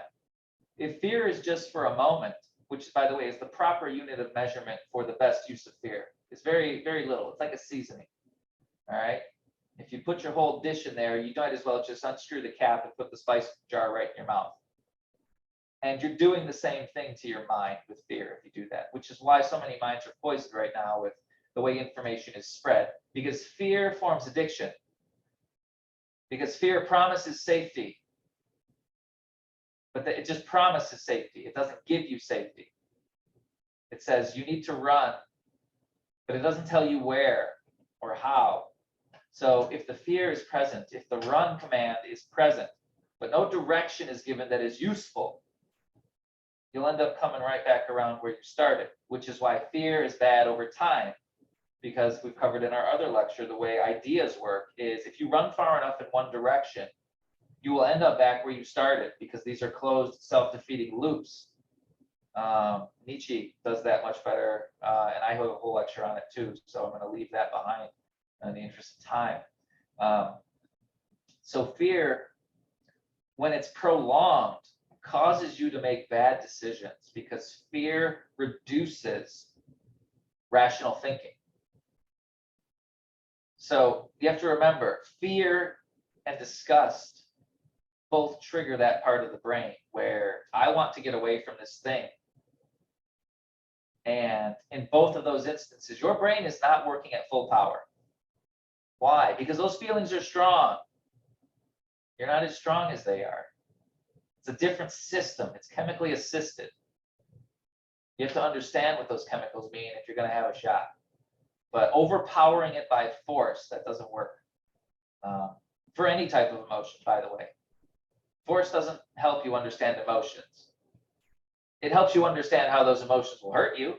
If fear is just for a moment, which, by the way, is the proper unit of measurement for the best use of fear, it's very, very little. It's like a seasoning. All right. If you put your whole dish in there, you might as well just unscrew the cap and put the spice jar right in your mouth. And you're doing the same thing to your mind with fear if you do that, which is why so many minds are poisoned right now with the way information is spread, because fear forms addiction. Because fear promises safety, but it just promises safety. It doesn't give you safety. It says you need to run, but it doesn't tell you where or how. So if the fear is present, if the run command is present, but no direction is given that is useful, you'll end up coming right back around where you started, which is why fear is bad over time. Because we've covered in our other lecture, the way ideas work is if you run far enough in one direction, you will end up back where you started, because these are closed, self-defeating loops. Nietzsche does that much better, and I have a whole lecture on it too, so I'm going to leave that behind in the interest of time. So fear, when it's prolonged, causes you to make bad decisions, because fear reduces rational thinking. So you have to remember, fear and disgust both trigger that part of the brain where I want to get away from this thing. And in both of those instances, your brain is not working at full power. Why? Because those feelings are strong. You're not as strong as they are. It's a different system. It's chemically assisted. You have to understand what those chemicals mean if you're going to have a shot. But overpowering it by force, that doesn't work. For any type of emotion, by the way. Force doesn't help you understand emotions. It helps you understand how those emotions will hurt you.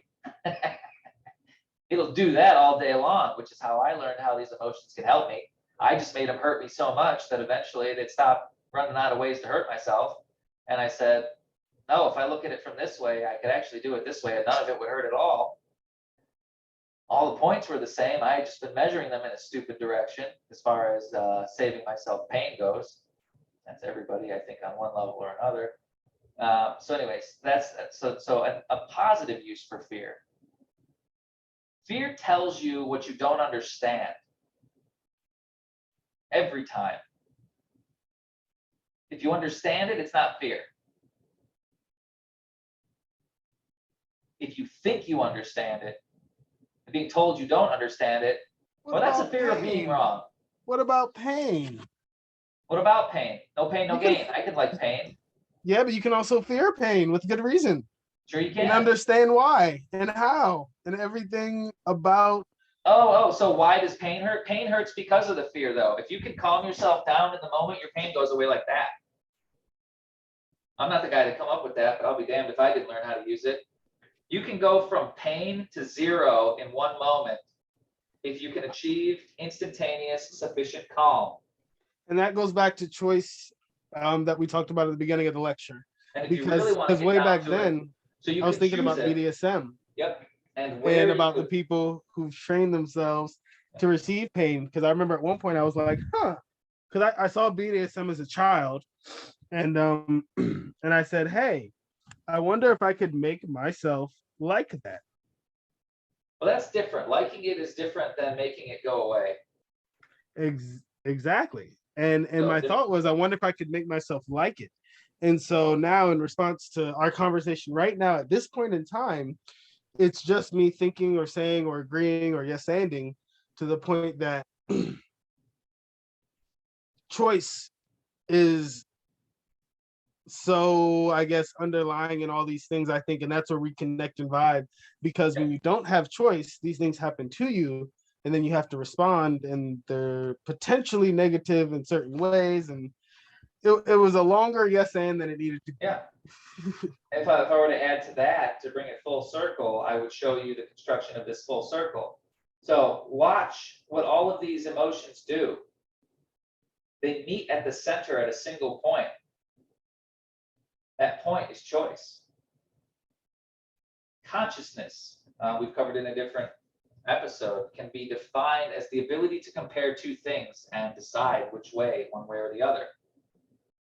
It'll do that all day long, which is how I learned how these emotions can help me. I just made them hurt me so much that eventually they'd stop running out of ways to hurt myself. And I said, no, if I look at it from this way, I could actually do it this way, and none of it would hurt at all. All the points were the same. I had just been measuring them in a stupid direction as far as saving myself pain goes. That's everybody, I think, on one level or another. So anyways, so a positive use for fear. Fear tells you what you don't understand every time. If you understand it, it's not fear. If you think you understand it, and being told you don't understand it, well, that's a fear of being wrong. What about pain? What about pain? No pain, no gain. I can like pain. Yeah, but you can also fear pain with good reason. Sure you can. And understand why and how and everything about. So why does pain hurt? Pain hurts because of the fear, though. If you can calm yourself down in the moment, your pain goes away like that. I'm not the guy to come up with that, but I'll be damned if I didn't learn how to use it. You can go from pain to zero in one moment if you can achieve instantaneous, sufficient calm. And that goes back to choice that we talked about at the beginning of the lecture. And if Because you really want to way back then, so I was thinking about BDSM. Yep. And about the people who've trained themselves to receive pain. Because I remember at one point I was like, because I saw BDSM as a child, and and I said, hey, I wonder if I could make myself like that. Well, that's different. Liking it is different than making it go away. Exactly. And So my thought was, I wonder if I could make myself like it. And so now, in response to our conversation right now, at this point in time, it's just me thinking or saying or agreeing or yes anding to the point that choice is so, I guess, underlying in all these things, I think, and that's where we connect and vibe, because when you don't have choice, these things happen to you, and then you have to respond, and they're potentially negative in certain ways. And it was a longer yes and than it needed to be. Yeah. If I were to add to that, to bring it full circle, I would show you the construction of this full circle. So watch what all of these emotions do. They meet at the center at a single point. That point is choice. Consciousness, we've covered in a different episode, can be defined as the ability to compare two things and decide which way, one way or the other.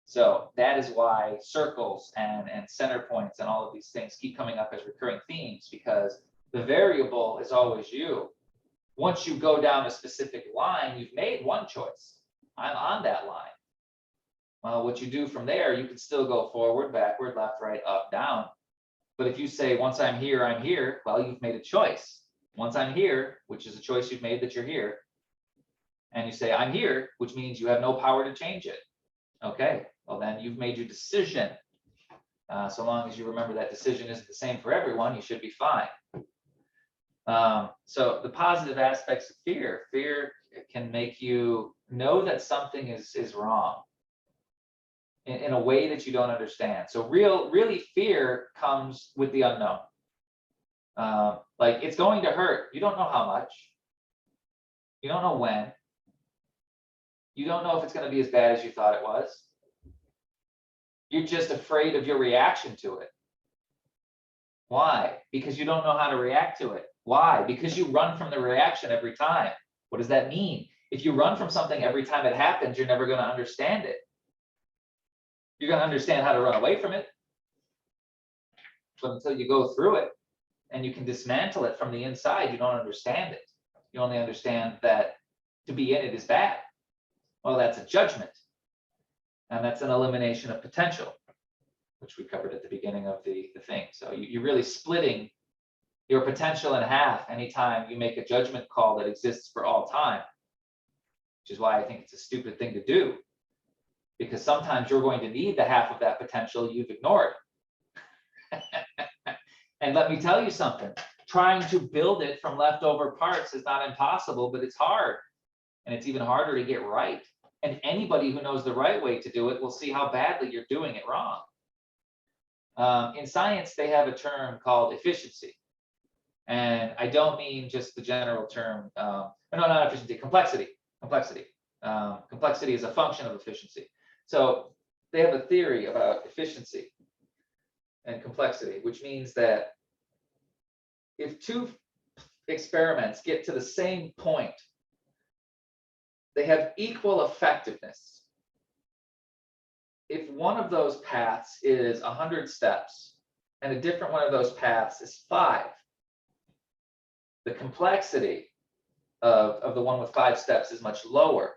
So that is why circles and center points and all of these things keep coming up as recurring themes, because the variable is always you. Once you go down a specific line, you've made one choice. I'm on that line. Well, what you do from there, you can still go forward, backward, left, right, up, down. But if you say, once I'm here, well, you've made a choice. Once I'm here, which is a choice you've made that you're here, and you say, I'm here, which means you have no power to change it. Okay, well, then you've made your decision. So long as you remember that decision isn't the same for everyone, you should be fine. So the positive aspects of fear can make you know that something is wrong in a way that you don't understand. So really fear comes with the unknown. Like, it's going to hurt. You don't know how much. You don't know when. You don't know if it's going to be as bad as you thought it was. You're just afraid of your reaction to it. Why? Because you don't know how to react to it. Why? Because you run from the reaction every time. What does that mean? If you run from something every time it happens, you're never going to understand it. You're going to understand how to run away from it. But until you go through it and you can dismantle it from the inside, you don't understand it. You only understand that to be in it is bad. Well, that's a judgment. And that's an elimination of potential, which we covered at the beginning of the thing. So you're really splitting your potential in half anytime you make a judgment call that exists for all time, which is why I think it's a stupid thing to do, because sometimes you're going to need the half of that potential you've ignored. And let me tell you something, trying to build it from leftover parts is not impossible, but it's hard. And it's even harder to get right. And anybody who knows the right way to do it will see how badly you're doing it wrong. In science, they have a term called efficiency. And I don't mean just the general term, no, not efficiency, complexity. Complexity is a function of efficiency. So they have a theory about efficiency and complexity, which means that if two experiments get to the same point, they have equal effectiveness. If one of those paths is 100 steps and a different one of those paths is 5, the complexity of the one with 5 steps is much lower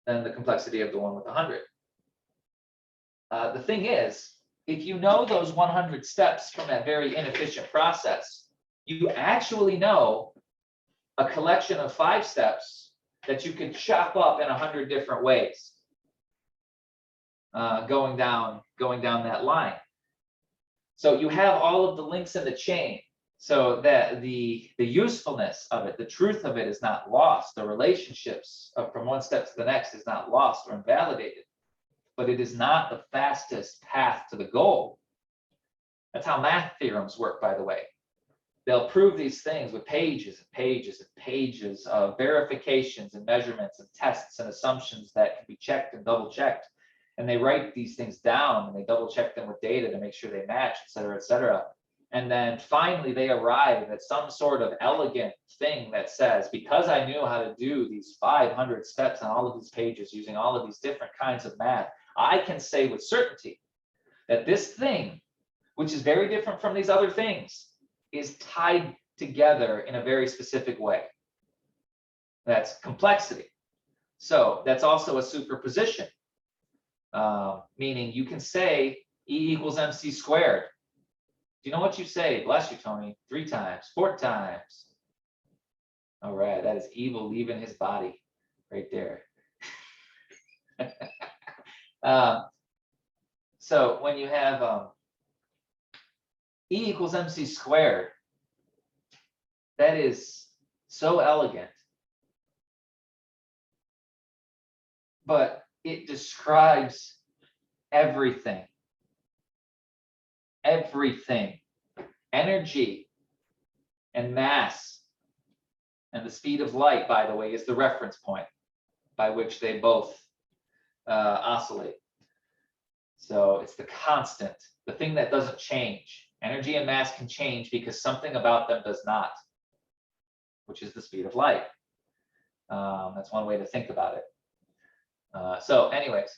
than the complexity of the one with 100. The thing is, if you know those 100 steps from that very inefficient process, you actually know a collection of 5 steps that you can chop up in 100 different ways, going down that line. So you have all of the links in the chain, so that the usefulness of it, the truth of it, is not lost. The relationships from one step to the next is not lost or invalidated, but it is not the fastest path to the goal. That's how math theorems work, by the way. They'll prove these things with pages and pages and pages of verifications and measurements and tests and assumptions that can be checked and double checked. And they write these things down and they double check them with data to make sure they match, et cetera, et cetera. And then finally they arrive at some sort of elegant thing that says, because I knew how to do these 500 steps on all of these pages using all of these different kinds of math, I can say with certainty that this thing, which is very different from these other things, is tied together in a very specific way. That's complexity. So that's also a superposition, meaning you can say E equals MC squared. Do you know what you say? Bless you, Tony. 3 times, 4 times. All right, that is evil leaving his body right there. So when you have E equals MC squared, that is so elegant, but it describes everything. Everything. Energy and mass. And the speed of light, by the way, is the reference point by which they both oscillate. So it's the constant, the thing that doesn't change. Energy and mass can change because something about them does not, which is the speed of light. That's one way to think about it. So anyways,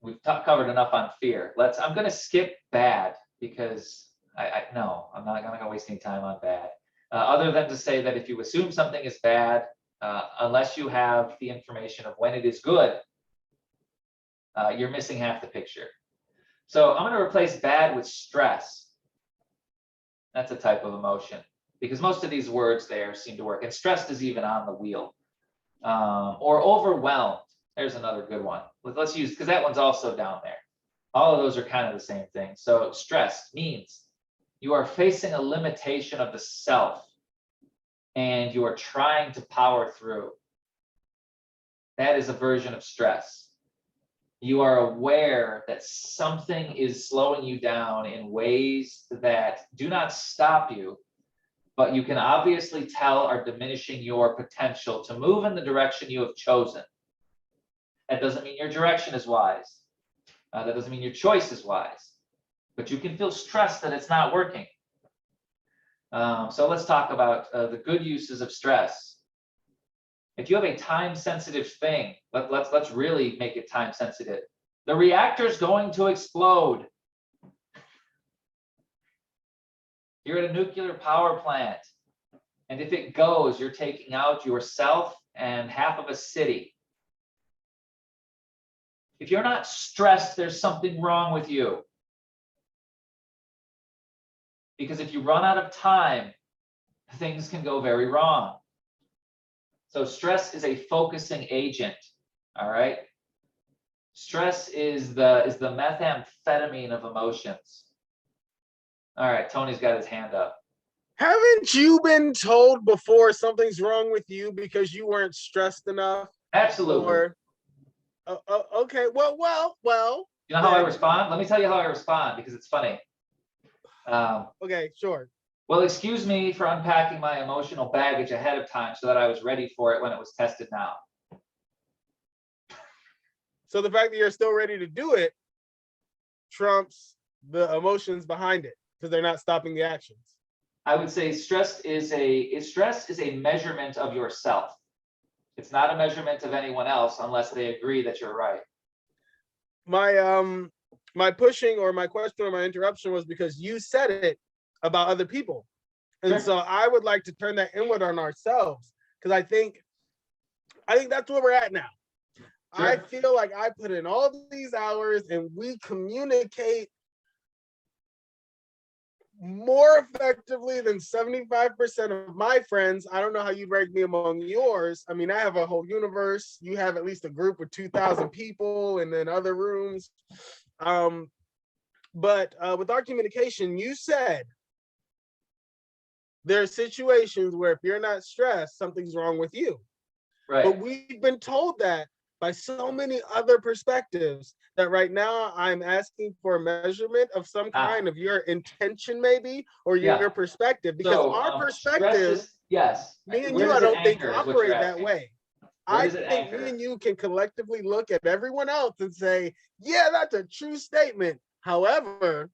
we've covered enough on fear. I'm going to skip bad because I'm not going to waste any time on bad. Other than to say that if you assume something is bad, unless you have the information of when it is good, you're missing half the picture. So I'm going to replace bad with stress. That's a type of emotion because most of these words there seem to work. And stressed is even on the wheel. Or overwhelmed. There's another good one. Let's use, because that one's also down there. All of those are kind of the same thing. So stressed means you are facing a limitation of the self and you are trying to power through. That is a version of stress. You are aware that something is slowing you down in ways that do not stop you, but you can obviously tell are diminishing your potential to move in the direction you have chosen. That doesn't mean your direction is wise. That doesn't mean your choice is wise, but you can feel stressed that it's not working. So let's talk about the good uses of stress. If you have a time-sensitive thing, let's really make it time-sensitive. The reactor's going to explode. You're at a nuclear power plant, and if it goes, you're taking out yourself and half of a city. If you're not stressed, there's something wrong with you. Because if you run out of time, things can go very wrong. So stress is a focusing agent, all right? Stress is the methamphetamine of emotions. All right, Tony's got his hand up. Haven't you been told before something's wrong with you because you weren't stressed enough? Absolutely. Or, okay, well. You know how I respond? Let me tell you how I respond because it's funny. Okay, sure. Well, excuse me for unpacking my emotional baggage ahead of time so that I was ready for it when it was tested now. So the fact that you're still ready to do it trumps the emotions behind it because they're not stopping the actions. I would say stress is a measurement of yourself. It's not a measurement of anyone else unless they agree that you're right. My pushing or my question or my interruption was because you said it about other people. And Sure. so I would like to turn that inward on ourselves because I think that's where we're at now. Sure. I feel like I put in all these hours and we communicate more effectively than 75% of my friends. I don't know how you rank me among yours. I mean, I have a whole universe. You have at least a group with 2,000 people and then other rooms. But with our communication, you said there are situations where if you're not stressed, something's wrong with you. Right. But we've been told that by so many other perspectives that right now I'm asking for a measurement of some kind of your intention maybe, or your perspective, because our perspective, yes, me and you, I don't think operate that way. I think me and you can collectively look at everyone else and say, yeah, that's a true statement. However,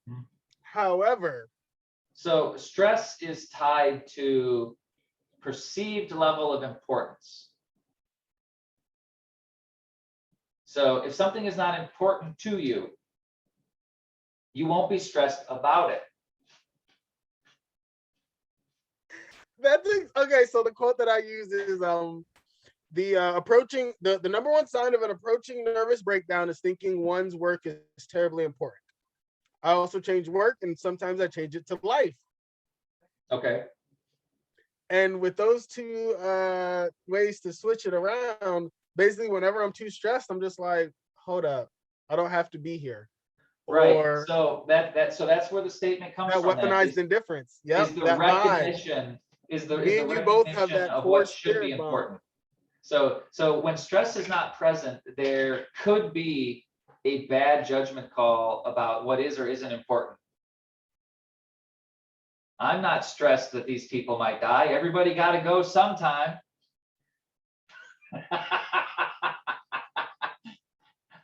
so stress is tied to perceived level of importance. So if something is not important to you, you won't be stressed about it. That's okay. So the quote that I use is the number one sign of an approaching nervous breakdown is thinking one's work is terribly important. I also change work, and sometimes I change it to life. Okay. And with those two ways to switch it around, basically, whenever I'm too stressed, I'm just like, hold up, I don't have to be here. Right. Or So that's where the statement comes that from. Then weaponized indifference. Yep, is the that vibe. recognition Me and you both have recognition that of core what should be spirit bond. important. So when stress is not present, there could be a bad judgment call about what is or isn't important. I'm not stressed that these people might die. Everybody got to go sometime.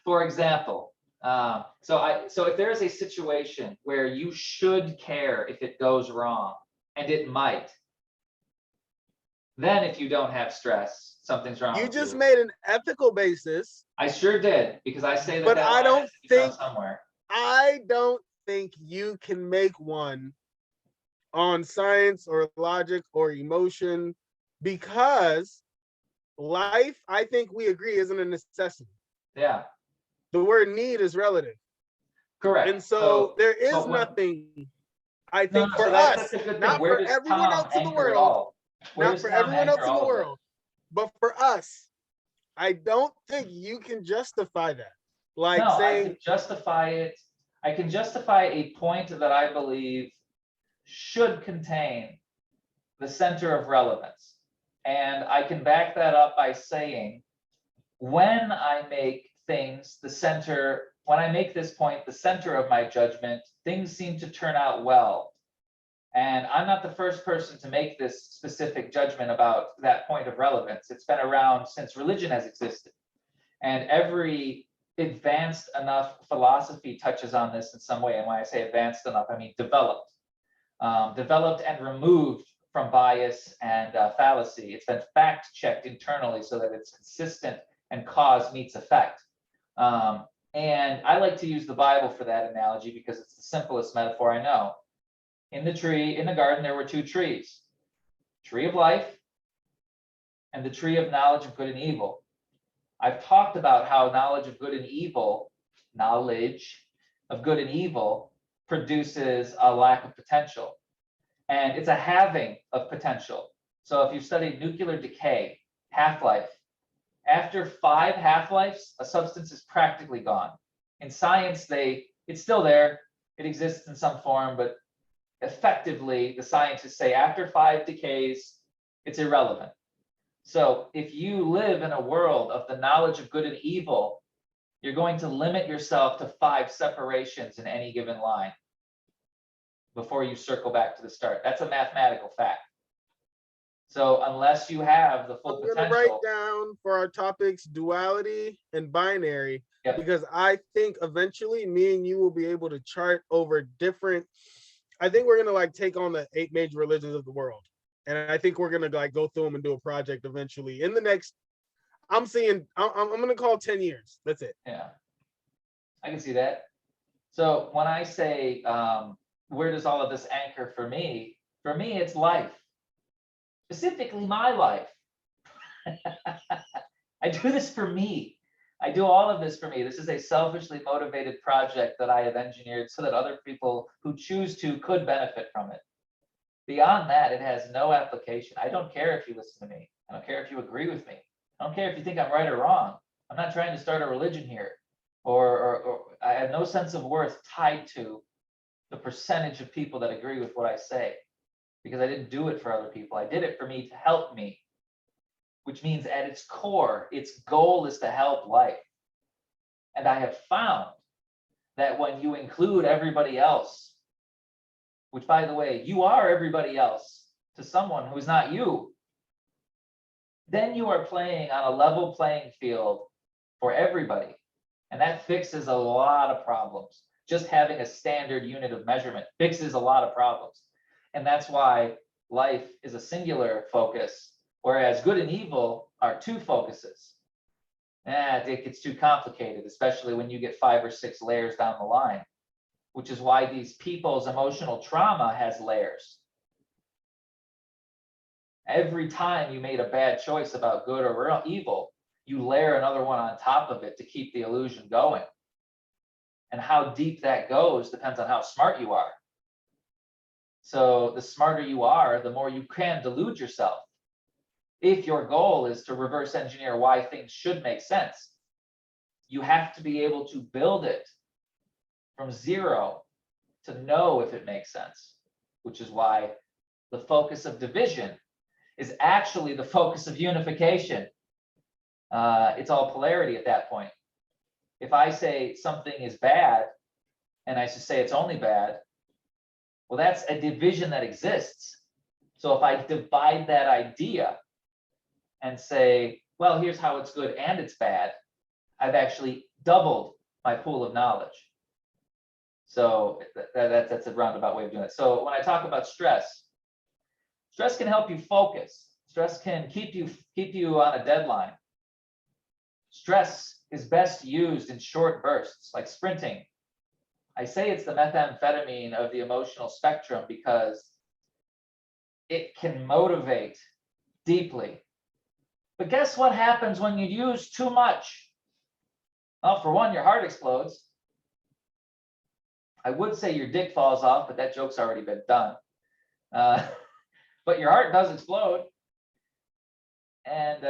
For example, so if there is a situation where you should care if it goes wrong, and it might, then if you don't have stress, something's wrong You with just you. made an ethical basis. I sure did, because I say that But that I line don't has to be drawn think somewhere. I don't think you can make one on science or logic or emotion, because life, I think we agree, isn't a necessity. Yeah, The word need is relative. correct. And so there is but when, nothing, I no, think, no, for so that's us, a good thing. not Where for does everyone Tom else in the anchor it world, all? Where not does for Tom everyone anchor else in the all of it? world, but for us, I don't think you can justify that. Like No, I saying, can justify it. I can justify a point that I believe should contain the center of relevance. And I can back that up by saying, when I make things the center, when I make this point the center of my judgment, things seem to turn out well. And I'm not the first person to make this specific judgment about that point of relevance. It's been around since religion has existed. And every advanced enough philosophy touches on this in some way. And when I say advanced enough, I mean developed. Developed and removed from bias and fallacy. It's been fact checked internally so that it's consistent and cause meets effect. And I like to use the Bible for that analogy because it's the simplest metaphor I know. In the garden, there were two trees, tree of life and the tree of knowledge of good and evil. I've talked about how knowledge of good and evil produces a lack of potential. And it's a halving of potential. So if you've studied nuclear decay, half-life, after 5 half-lives, a substance is practically gone. In science, it's still there. It exists in some form, but effectively, the scientists say after 5 decays, it's irrelevant. So if you live in a world of the knowledge of good and evil, you're going to limit yourself to 5 separations in any given line before you circle back to the start. That's a mathematical fact. So unless you have the full potential. I'm going to write down for our topics duality and binary, Yep. because I think eventually me and you will be able to chart over different. I think we're going to like take on the 8 major religions of the world. And I think we're going to like go through them and do a project eventually in the next, I'm going to call 10 years. That's it. Yeah, I can see that. So when I say, where does all of this anchor for me? For me, it's life, specifically my life. I do this for me. I do all of this for me. This is a selfishly motivated project that I have engineered so that other people who choose to could benefit from it. Beyond that, it has no application. I don't care if you listen to me. I don't care if you agree with me. I don't care if you think I'm right or wrong. I'm not trying to start a religion here. Or I have no sense of worth tied to the percentage of people that agree with what I say, because I didn't do it for other people. I did it for me to help me, which means at its core, its goal is to help life. And I have found that when you include everybody else, which by the way, you are everybody else to someone who is not you, then you are playing on a level playing field for everybody. And that fixes a lot of problems. Just having a standard unit of measurement fixes a lot of problems. And that's why life is a singular focus, whereas good and evil are 2 focuses. It gets too complicated, especially when you get 5 or 6 layers down the line, which is why these people's emotional trauma has layers. Every time you made a bad choice about good or evil, you layer another one on top of it to keep the illusion going. And how deep that goes depends on how smart you are. So the smarter you are, the more you can delude yourself. If your goal is to reverse engineer why things should make sense, you have to be able to build it from zero to know if it makes sense, which is why the focus of division is actually the focus of unification. It's all polarity at that point. If I say something is bad and I just say it's only bad, well, that's a division that exists. So if I divide that idea and say, well, here's how it's good and it's bad, I've actually doubled my pool of knowledge. So that's a roundabout way of doing it. So when I talk about stress, stress can help you focus. Stress can keep you on a deadline. Stress is best used in short bursts, like sprinting. I say it's the methamphetamine of the emotional spectrum because it can motivate deeply. But guess what happens when you use too much? Well, for one, your heart explodes. I would say your dick falls off, but that joke's already been done. But your heart does explode. And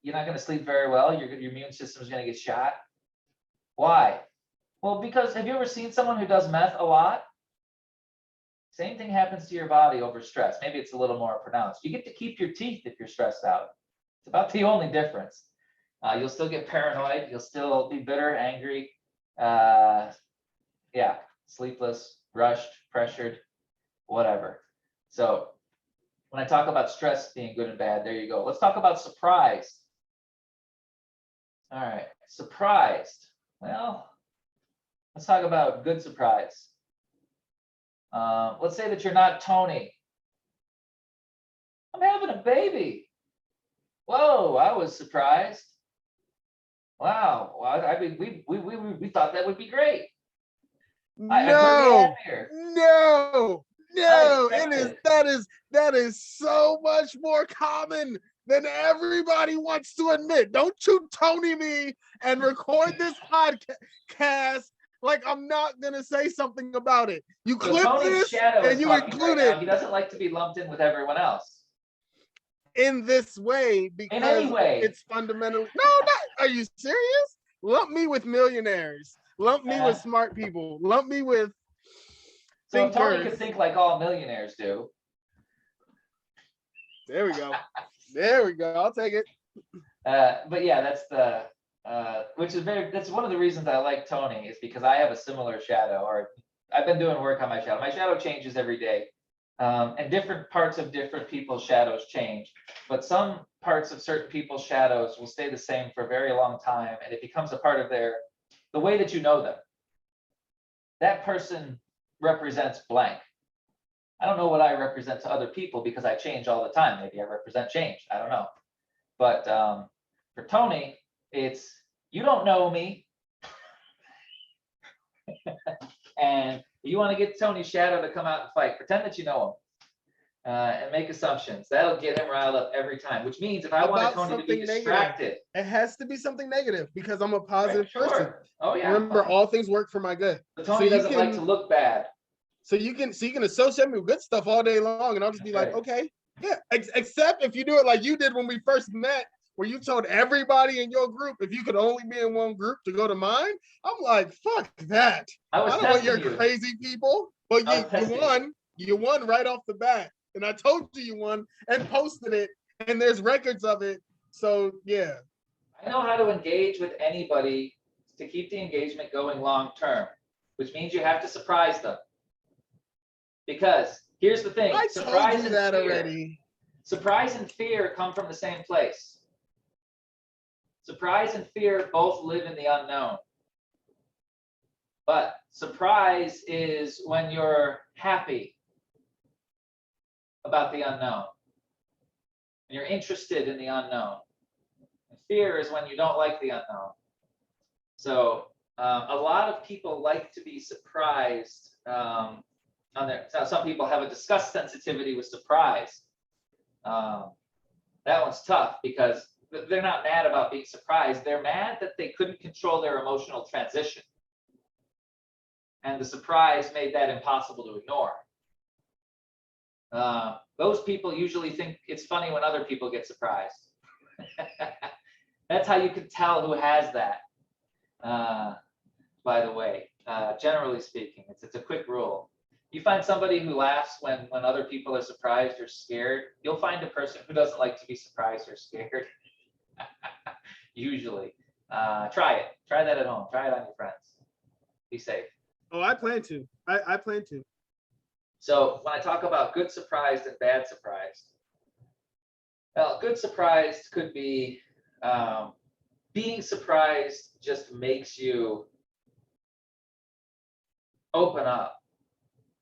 you're not going to sleep very well. Your immune system is going to get shot. Why? Well, because have you ever seen someone who does meth a lot? Same thing happens to your body over stress. Maybe it's a little more pronounced. You get to keep your teeth if you're stressed out. It's about the only difference. You'll still get paranoid. You'll still be bitter, angry, sleepless, rushed, pressured, whatever. So when I talk about stress being good and bad, there you go. Let's talk about surprise. All right, surprised. Well, let's talk about good surprise. Let's say that you're not Tony. I'm having a baby. Whoa, I was surprised. Wow, I mean, we thought that would be great. No, that is so much more common than everybody wants to admit. Don't you Tony me and record this podcast like I'm not gonna say something about it. You So clip Tony's this shadow and is you talking include right now. it He doesn't like to be lumped in with everyone else. in this way In because any way. it's fundamentally are you serious? Lump me with millionaires, lump me with smart people, lump me with So if Tony thinkers. could think like all millionaires do. There we go. There we go. I'll take it. But yeah, that's the that's one of the reasons I like Tony, is because I have a similar shadow, or I've been doing work on my shadow. My shadow changes every day. And different parts of different people's shadows change, but some parts of certain people's shadows will stay the same for a very long time, and it becomes a part of the way that you know them. That person represents blank. I don't know what I represent to other people because I change all the time. Maybe I represent change. I don't know. But for Tony, it's you don't know me. And you want to get Tony's shadow to come out and fight. Pretend that you know him and make assumptions. That'll get him riled up every time, which means if I wanted Tony to be distracted. It has to be something negative because I'm a positive person. Oh, yeah. Remember, all things work for my good. But Tony doesn't like to look bad. So you can associate me with good stuff all day long, and I'll just be like, okay, yeah. Except if you do it like you did when we first met, where you told everybody in your group if you could only be in one group to go to mine. I'm like, fuck that. I don't want your crazy people. But you won right off the bat, and I told you won and posted it, and there's records of it. So yeah, I know how to engage with anybody to keep the engagement going long term, which means you have to surprise them. Because here's the thing, surprise and fear come from the same place. Surprise and fear both live in the unknown. But surprise is when you're happy about the unknown. And you're interested in the unknown. And fear is when you don't like the unknown. So a lot of people like to be surprised. Some people have a disgust sensitivity with surprise. That one's tough because they're not mad about being surprised. They're mad that they couldn't control their emotional transition. and the surprise made that impossible to ignore. Those people usually think it's funny when other people get surprised. That's how you can tell who has that. By the way, generally speaking, it's a quick rule. You find somebody who laughs when other people are surprised or scared, you'll find a person who doesn't like to be surprised or scared. Usually. Try it. Try that at home. Try it on your friends. Be safe. Oh, I plan to. I plan to. So when I talk about good surprised and bad surprised, well, good surprised could be being surprised just makes you open up,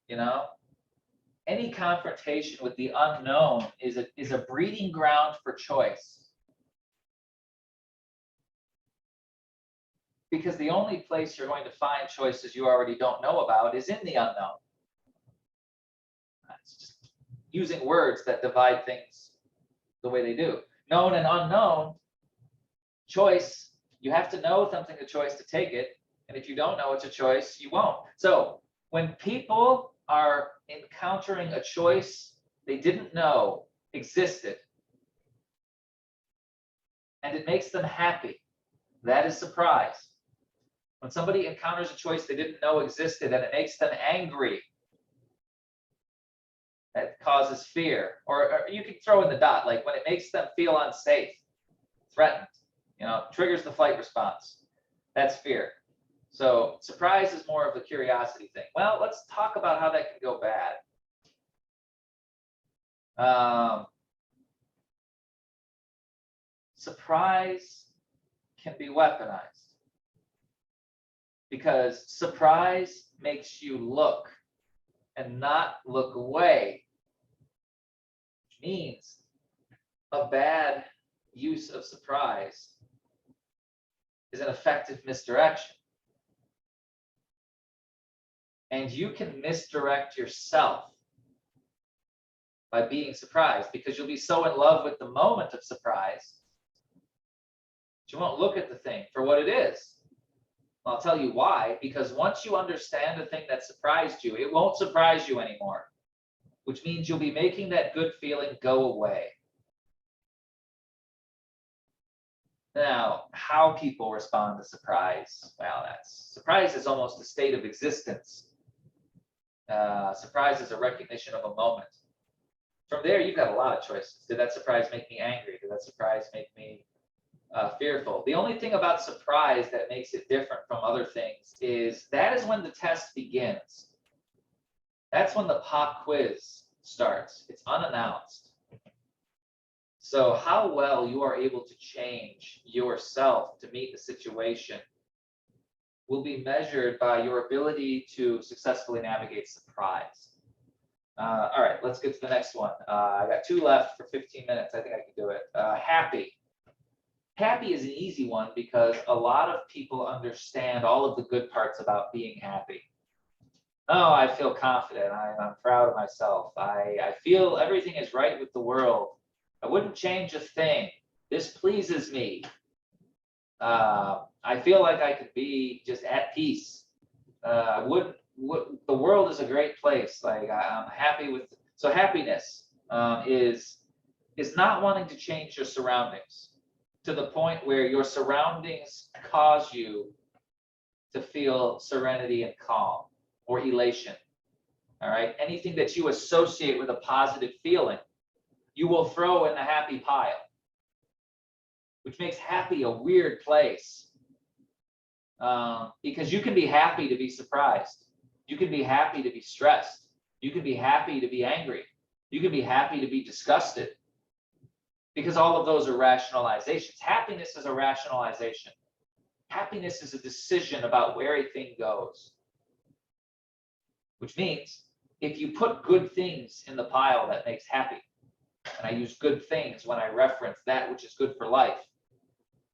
you know? Any confrontation with the unknown is a breeding ground for choice. Because the only place you're going to find choices you already don't know about is in the unknown. It's just using words that divide things the way they do. Known and unknown, choice, you have to know something, a choice to take it. And if you don't know it's a choice, you won't. So when people are encountering a choice they didn't know existed, and it makes them happy, that is surprise. When somebody encounters a choice they didn't know existed and it makes them angry, that causes fear. Or you can throw in the dot, like when it makes them feel unsafe, threatened, triggers the flight response. That's fear. So surprise is more of a curiosity thing. Well, let's talk about how that can go bad. Surprise can be weaponized because surprise makes you look and not look away, which means a bad use of surprise is an effective misdirection. And you can misdirect yourself by being surprised because you'll be so in love with the moment of surprise that you won't look at the thing for what it is. I'll tell you why, because once you understand the thing that surprised you, it won't surprise you anymore, which means you'll be making that good feeling go away. Now, how people respond to surprise, well, surprise is almost a state of existence. Surprise is a recognition of a moment. From there, you've got a lot of choices. Did that surprise make me angry? Did that surprise make me fearful? The only thing about surprise that makes it different from other things is that is when the test begins. That's when the pop quiz starts. It's unannounced. So how well you are able to change yourself to meet the situation will be measured by your ability to successfully navigate surprise. All right, let's get to the next one. I got 2 left for 15 minutes. I think I can do it. Happy. Happy is an easy one because a lot of people understand all of the good parts about being happy. Oh, I feel confident. I'm proud of myself. I feel everything is right with the world. I wouldn't change a thing. This pleases me. I feel like I could be just at peace. The world is a great place. Like I'm happy with. So happiness is not wanting to change your surroundings to the point where your surroundings cause you to feel serenity and calm or elation. All right. Anything that you associate with a positive feeling, you will throw in the happy pile, which makes happy a weird place. Because you can be happy to be surprised. You can be happy to be stressed. You can be happy to be angry. You can be happy to be disgusted. Because all of those are rationalizations. Happiness is a rationalization. Happiness is a decision about where a thing goes. Which means if you put good things in the pile that makes happy, and I use good things when I reference that which is good for life,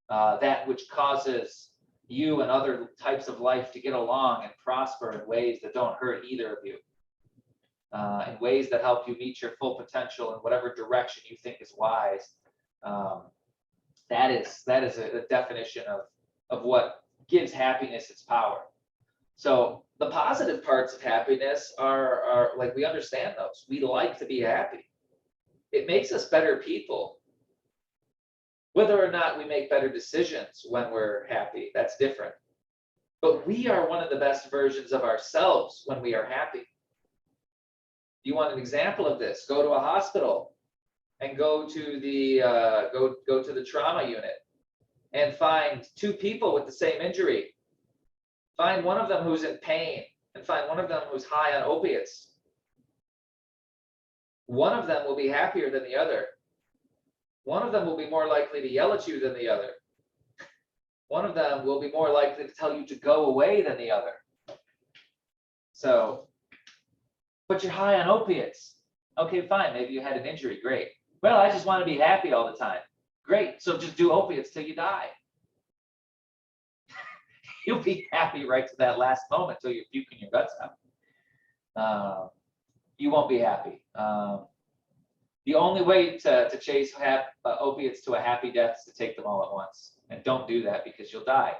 that which causes you and other types of life to get along and prosper in ways that don't hurt either of you, in ways that help you meet your full potential in whatever direction you think is wise. That is a definition of what gives happiness its power. So the positive parts of happiness are like, we understand those. We like to be happy. It makes us better people. Whether or not we make better decisions when we're happy, that's different. But we are one of the best versions of ourselves when we are happy. You want an example of this? Go to a hospital and go to the go to the trauma unit and find two people with the same injury. Find one of them who's in pain and find one of them who's high on opiates. One of them will be happier than the other. One of them will be more likely to yell at you than the other. One of them will be more likely to tell you to go away than the other. So, but you're high on opiates. Okay, fine. Maybe you had an injury. Great. Well, I just want to be happy all the time. Great. So just do opiates till you die. You'll be happy right to that last moment till you're puking your guts out. You won't be happy. The only way to chase opiates to a happy death is to take them all at once. And don't do that because you'll die.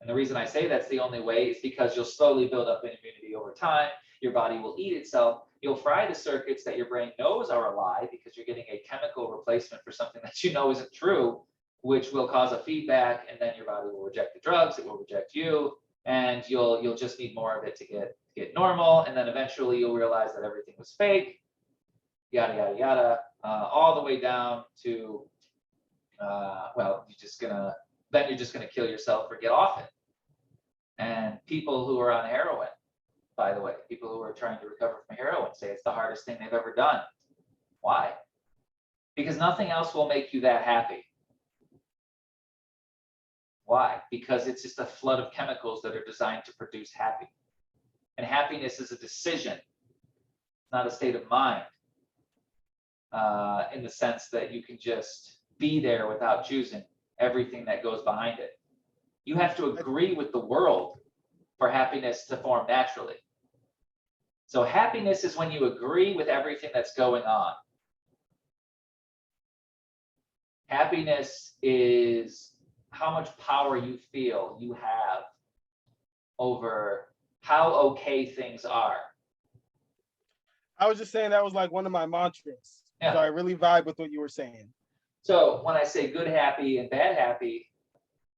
And the reason I say that's the only way is because you'll slowly build up immunity over time. Your body will eat itself. You'll fry the circuits that your brain knows are a lie because you're getting a chemical replacement for something that you know isn't true, which will cause a feedback, and then your body will reject the drugs, it will reject you, and you'll just need more of it to get normal, and then eventually you'll realize that everything was fake, yada, yada, yada, all the way down to, well, you're just gonna kill yourself or get off it. And people who are on heroin, by the way, people who are trying to recover from heroin say it's the hardest thing they've ever done. Why? Because nothing else will make you that happy. Why? Because it's just a flood of chemicals that are designed to produce happy. And happiness is a decision, not a state of mind, in the sense that you can just be there without choosing everything that goes behind it. You have to agree with the world for happiness to form naturally. So happiness is when you agree with everything that's going on. Happiness is how much power you feel you have over how okay things are. I was just saying that was like one of my mantras. Yeah. So I really vibe with what you were saying. So when I say good happy and bad happy,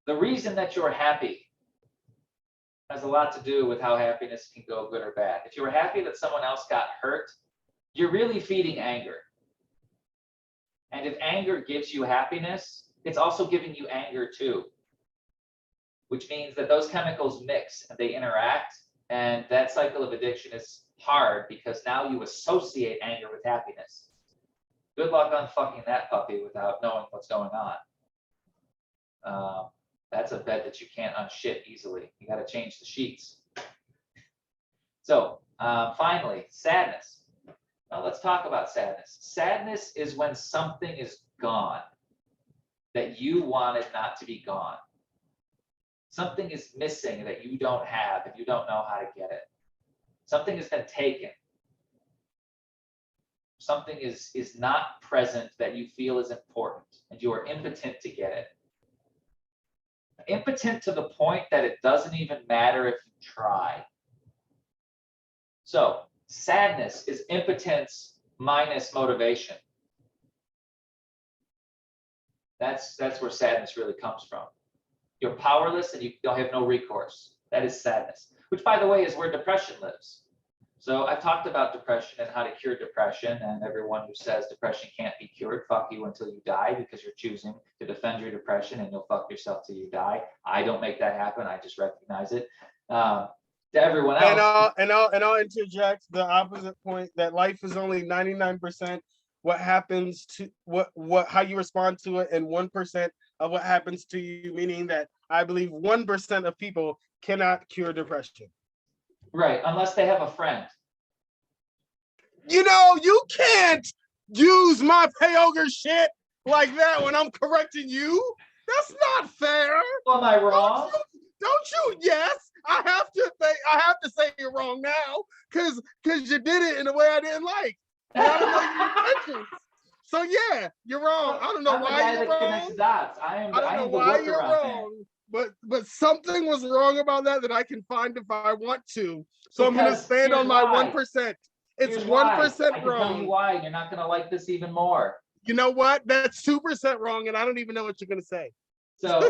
the reason that you're happy has a lot to do with how happiness can go good or bad. If you were happy that someone else got hurt, you're really feeding anger. And if anger gives you happiness, it's also giving you anger too, which means that those chemicals mix and they interact, and that cycle of addiction is hard because now you associate anger with happiness. Good luck unfucking that puppy without knowing what's going on. That's a bed that you can't unshit easily. You got to change the sheets. So finally, sadness. Now let's talk about sadness. Sadness is when something is gone that you wanted not to be gone. Something is missing that you don't have and you don't know how to get it. Something has been taken. Something is not present that you feel is important and you are impotent to get it. Impotent to the point that it doesn't even matter if you try. So sadness is impotence minus motivation. That's where sadness really comes from. You're powerless and you don't have no recourse. That is sadness, which by the way is where depression lives. So I've talked about depression and how to cure depression, and everyone who says depression can't be cured, fuck you until you die because you're choosing to defend your depression and you'll fuck yourself till you die. I don't make that happen. I just recognize it. To everyone else. And I'll interject the opposite point that life is only 99% what happens to what how you respond to it, and 1% of what happens to you, meaning that I believe 1% of people cannot cure depression. Right, unless they have a friend. You know, you can't use my payoga shit like that when I'm correcting you. That's not fair. Well, am I wrong? Don't you? Yes, I have to say you're wrong now because you did it in a way I didn't like. And I don't know your intentions. So yeah, you're wrong. I don't know why you're wrong. Dots. I am the why you're workaround man. wrong. but something was wrong about that I can find if I want to. So I'm gonna Because stand on here's my why. 1%. It's Here's why. 1% I can tell you wrong. why, and you're not going to like this even more. You know what? That's 2% wrong, and I don't even know what you're gonna say. So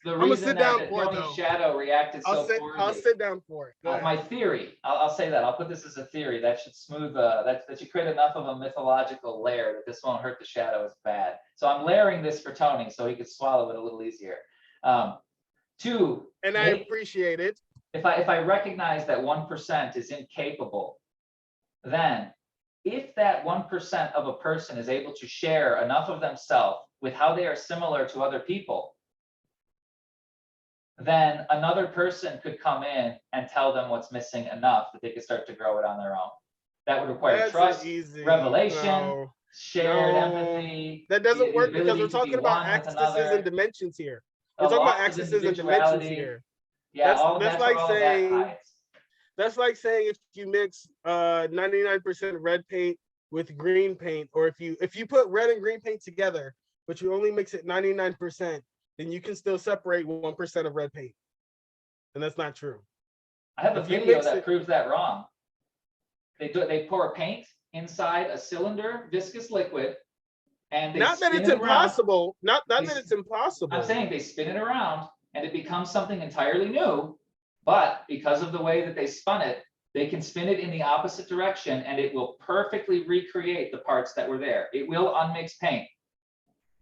the I'm gonna reason sit that down the for it Tony's though. shadow reacted so I'll poorly. sit down for it. Go ahead. My theory, I'll say that. I'll put this as a theory that should smooth that should create enough of a mythological layer that this won't hurt the shadow as bad. So I'm layering this for Tony so he could swallow it a little easier. Two, And I appreciate it. If I recognize that 1% is incapable, then if that 1% of a person is able to share enough of themselves with how they are similar to other people, then another person could come in and tell them what's missing enough that they could start to grow it on their own. That would require trust, revelation, shared empathy. That doesn't work because we're talking about axes and dimensions here. We're talking about axes and dimensions here. Yeah, that's like saying that's like saying if you mix 99% red paint with green paint, or if you put red and green paint together, but you only mix it 99%, then you can still separate 1% of red paint. And that's not true. I have a video that proves that wrong. They pour paint inside a cylinder, viscous liquid, and they not that it's impossible. Not that it's impossible. I'm saying they spin it around and it becomes something entirely new. But because of the way that they spun it, they can spin it in the opposite direction and it will perfectly recreate the parts that were there. It will unmix paint.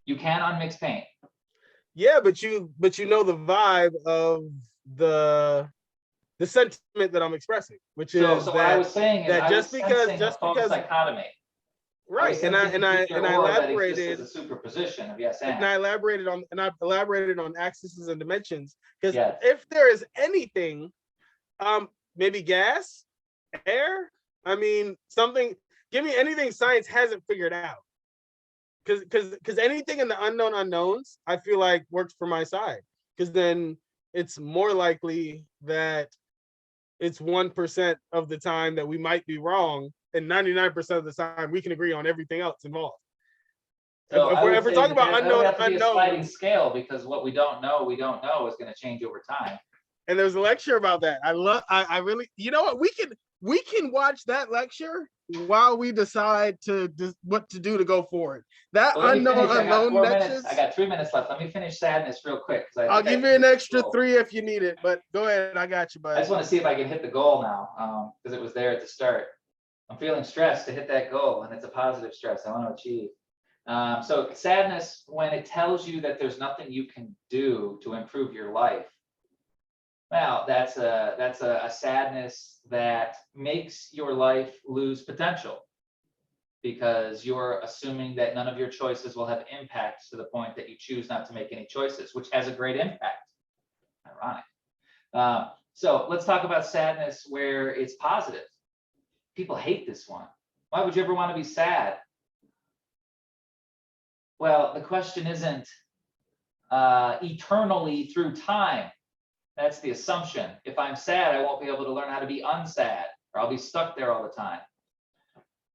You can unmix paint. Yeah, but you know the vibe of the sentiment that I'm expressing, which is so what I was saying is that just because dichotomy. Right, and I elaborated a superposition of yes and. And I elaborated on axes and dimensions because if there is anything, maybe gas, air, I mean something. Give me anything science hasn't figured out. Because anything in the unknown unknowns, I feel like works for my side. Because then it's more likely that it's 1% of the time that we might be wrong, and 99% of the time we can agree on everything else involved. So if we're talking about unknown unknowns, a sliding scale, because what we don't know is going to change over time. And there's a lecture about that. I really, you know what? We can watch that lecture while we decide what to do to go forward. That unknown lectures. I got 3 minutes left. Let me finish sadness real quick. I'll give you an extra 3 if you need it, but go ahead. I got you, buddy. I just want to see if I can hit the goal now, because it was there at the start. I'm feeling stressed to hit that goal, and it's a positive stress I want to achieve. So sadness, when it tells you that there's nothing you can do to improve your life, well, that's a sadness that makes your life lose potential, because you're assuming that none of your choices will have impact to the point that you choose not to make any choices, which has a great impact. Ironic. So let's talk about sadness where it's positive. People hate this one. Why would you ever want to be sad? Well, the question isn't eternally through time. That's the assumption. If I'm sad, I won't be able to learn how to be unsad, or I'll be stuck there all the time.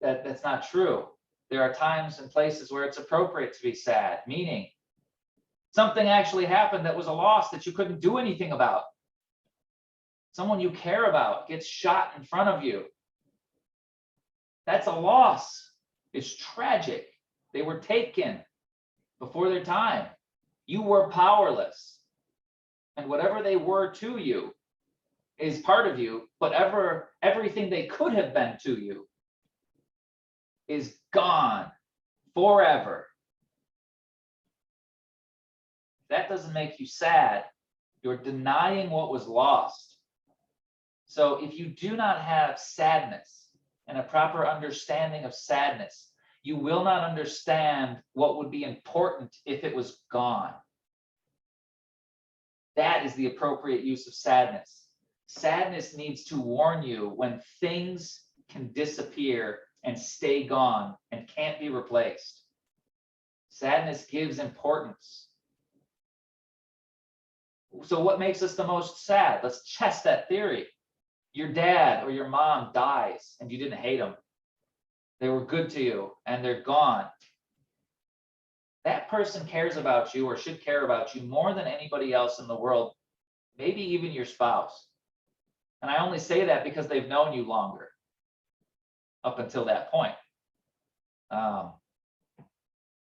That's not true. There are times and places where it's appropriate to be sad, meaning something actually happened that was a loss that you couldn't do anything about. Someone you care about gets shot in front of you. That's a loss. It's tragic. They were taken before their time. You were powerless. And whatever they were to you is part of you, but everything they could have been to you is gone forever. That doesn't make you sad. You're denying what was lost. So if you do not have sadness and a proper understanding of sadness, you will not understand what would be important if it was gone. That is the appropriate use of sadness. Sadness needs to warn you when things can disappear and stay gone and can't be replaced. Sadness gives importance. So what makes us the most sad? Let's test that theory. Your dad or your mom dies and you didn't hate them. They were good to you and they're gone. that person cares about you or should care about you more than anybody else in the world, maybe even your spouse. And I only say that because they've known you longer up until that point.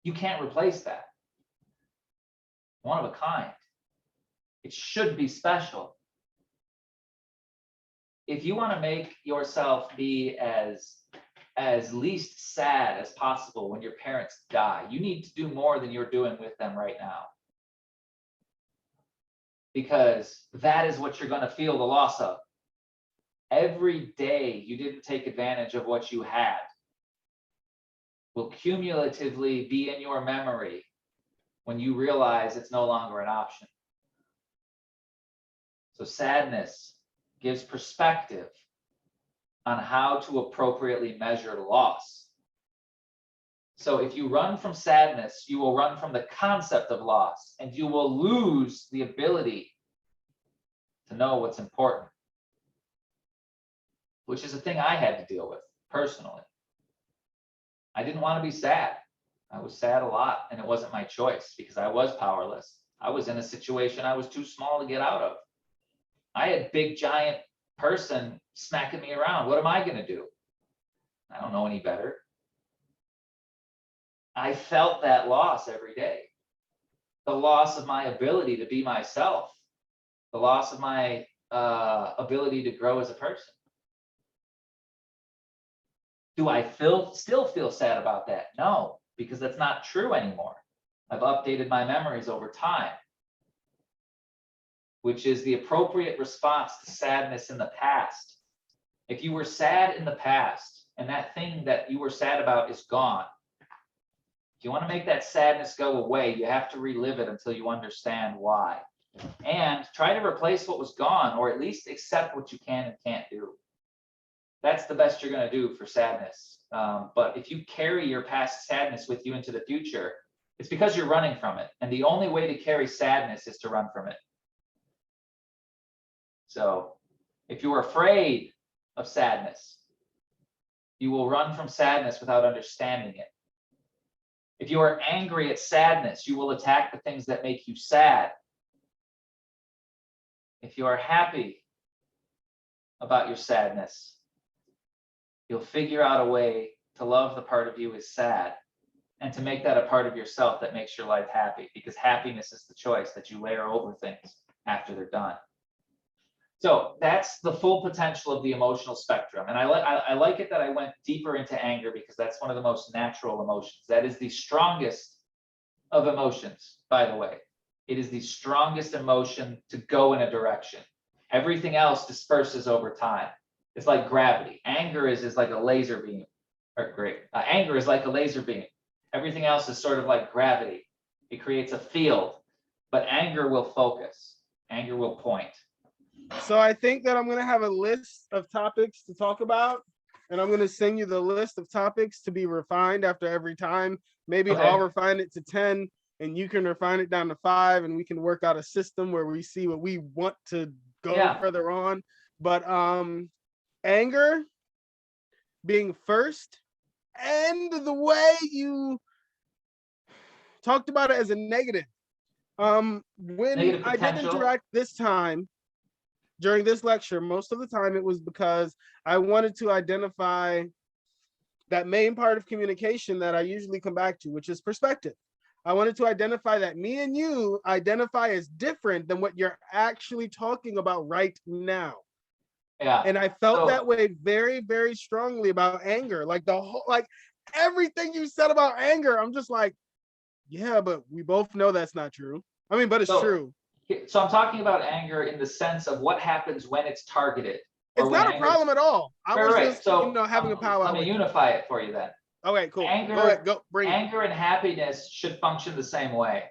You can't replace that. One of a kind. It should be special. If you want to make yourself be as least sad as possible when your parents die, you need to do more than you're doing with them right now. Because that is what you're going to feel the loss of. Every day you didn't take advantage of what you had will cumulatively be in your memory when you realize it's no longer an option. So sadness gives perspective on how to appropriately measure loss. So if you run from sadness, you will run from the concept of loss, and you will lose the ability to know what's important, which is a thing I had to deal with personally. I didn't want to be sad. I was sad a lot, and it wasn't my choice because I was powerless. I was in a situation I was too small to get out of. I had big, giant person smacking me around. What am I going to do? I don't know any better. I felt that loss every day. The loss of my ability to be myself. The loss of my ability to grow as a person. Do I still feel sad about that? No, because that's not true anymore. I've updated my memories over time, which is the appropriate response to sadness in the past. If you were sad in the past and that thing that you were sad about is gone, if you want to make that sadness go away, you have to relive it until you understand why. And try to replace what was gone, or at least accept what you can and can't do. That's the best you're going to do for sadness. But if you carry your past sadness with you into the future, it's because you're running from it. And the only way to carry sadness is to run from it. So if you're afraid of sadness, you will run from sadness without understanding it. If you are angry at sadness, you will attack the things that make you sad. If you are happy about your sadness, you'll figure out a way to love the part of you is sad and to make that a part of yourself that makes your life happy, because happiness is the choice that you layer over things after they're done. So that's the full potential of the emotional spectrum. And I like it that I went deeper into anger, because that's one of the most natural emotions. That is the strongest of emotions, by the way. It is the strongest emotion to go in a direction. Everything else disperses over time. It's like gravity. Anger is like a laser beam. Anger is like a laser beam. Everything else is sort of like gravity. It creates a field, but anger will focus. Anger will point. So I think that I'm going to have a list of topics to talk about, and I'm going to send you the list of topics to be refined after every time. Maybe Okay. I'll refine it to 10, and you can refine it down to 5, and we can work out a system where we see what we want to go further on. But anger being first, and the way you talked about it as a negative. When Negative I did potential. interact this time, during this lecture, most of the time it was because I wanted to identify that main part of communication that I usually come back to, which is perspective. I wanted to identify that me and you identify as different than what you're actually talking about right now. Yeah. And I felt that way very, very strongly about anger. Like everything you said about anger, I'm just like, yeah, but we both know that's not true. I mean, but it's true. So I'm talking about anger in the sense of what happens when it's targeted. It's not a problem at all. I was just, having a powwow. Let me unify it for you then. Okay, cool. Anger, bring anger and happiness should function the same way.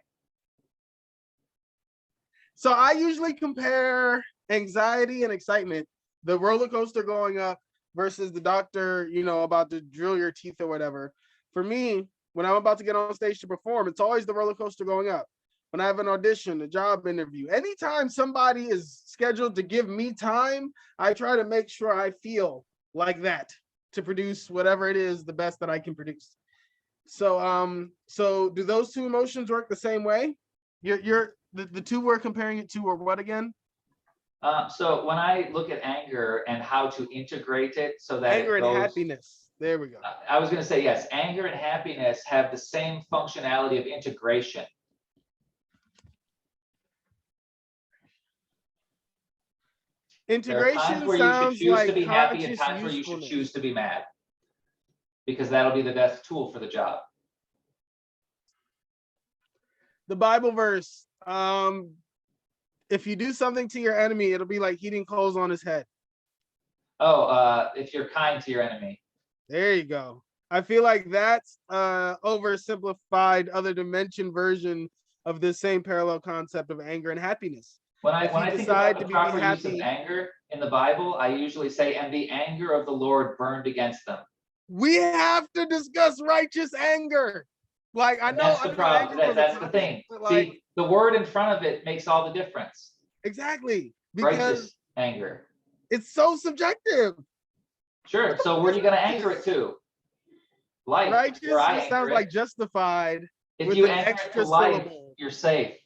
So I usually compare anxiety and excitement, the roller coaster going up versus the doctor, about to drill your teeth or whatever. For me, when I'm about to get on stage to perform, it's always the roller coaster going up. When I have an audition, a job interview, anytime somebody is scheduled to give me time, I try to make sure I feel like that to produce whatever it is, the best that I can produce. So do those two emotions work the same way? The two we're comparing it to are what again? So when I look at anger and how to integrate it so that Anger it and goes, happiness. There we go. I was going to say, yes, anger and happiness have the same functionality of integration. There are times Integration where you should sounds choose to like be happy and conscious times where you should usefulness. choose to be mad, because that'll be the best tool for the job. The Bible verse, if you do something to your enemy, it'll be like heating coals on his head. Oh, if you're kind to your enemy. There you go. I feel like that's oversimplified other dimension version of this same parallel concept of anger and happiness. When I think about the proper use of anger in the Bible, I usually say, and the anger of the Lord burned against them. We have to discuss righteous anger. Like I know that's the problem. That's the thing. Like, see, the word in front of it makes all the difference. Exactly. Because righteous anger. It's so subjective. Sure. So where are you going to anchor it to? Life. Righteous sounds like justified. If you anchor it to life, you're safe.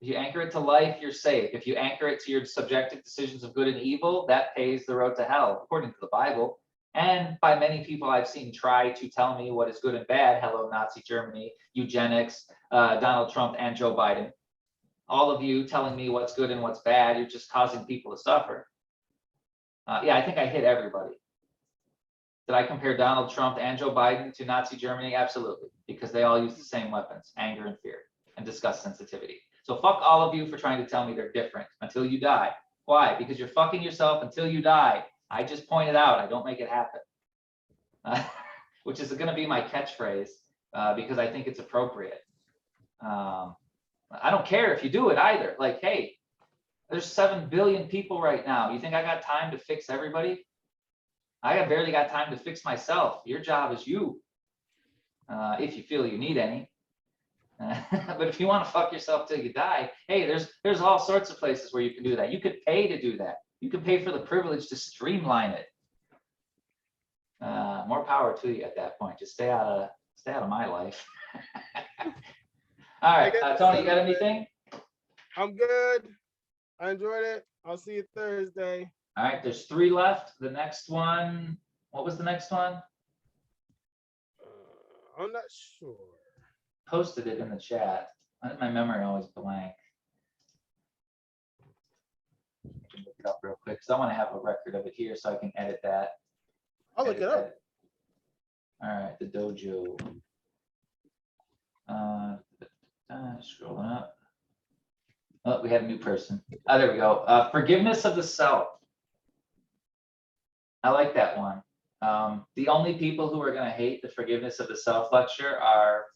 If you anchor it to life, you're safe. If you anchor it to your subjective decisions of good and evil, that paves the road to hell, according to the Bible. And by many people I've seen try to tell me what is good and bad. Hello, Nazi Germany, eugenics, Donald Trump, and Joe Biden. All of you telling me what's good and what's bad, you're just causing people to suffer. Yeah, I think I hit everybody. Did I compare Donald Trump and Joe Biden to Nazi Germany? Absolutely, because they all use the same weapons, anger and fear, and disgust sensitivity. So fuck all of you for trying to tell me they're different until you die. Why? Because you're fucking yourself until you die. I just pointed out, I don't make it happen. Which is going to be my catchphrase because I think it's appropriate. I don't care if you do it either. Like, hey, there's 7 billion people right now. You think I got time to fix everybody? I have barely got time to fix myself. Your job is you, if you feel you need any. But if you want to fuck yourself till you die, hey, there's all sorts of places where you can do that. You could pay to do that. You could pay for the privilege to streamline it. More power to you at that point. Just stay out of my life. All right, Tony, you got anything? I'm good. I enjoyed it. I'll see you Thursday. All right, there's 3 left. The next one, what was the next one? I'm not sure. Posted it in the chat. My memory always blank. I can look it up real quick because I want to have a record of it here so I can edit that. I'll look it up. All right, the dojo. Scrolling up. Oh, we have a new person. Oh, there we go. Forgiveness of the self. I like that one. The only people who are going to hate the forgiveness of the self lecture are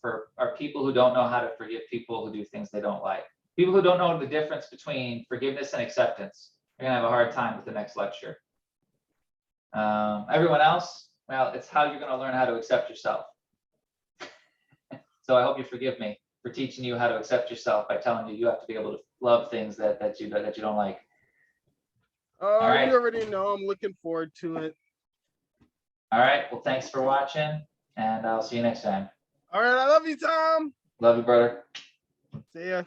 people who don't know how to forgive people who do things they don't like. People who don't know the difference between forgiveness and acceptance are going to have a hard time with the next lecture. Everyone else, well, it's how you're going to learn how to accept yourself. So I hope you forgive me for teaching you how to accept yourself by telling you have to be able to love things that you don't like. All right. You already know. I'm looking forward to it. All right. Well, thanks for watching, and I'll see you next time. All right. I love you, Tom. Love you, brother. See ya.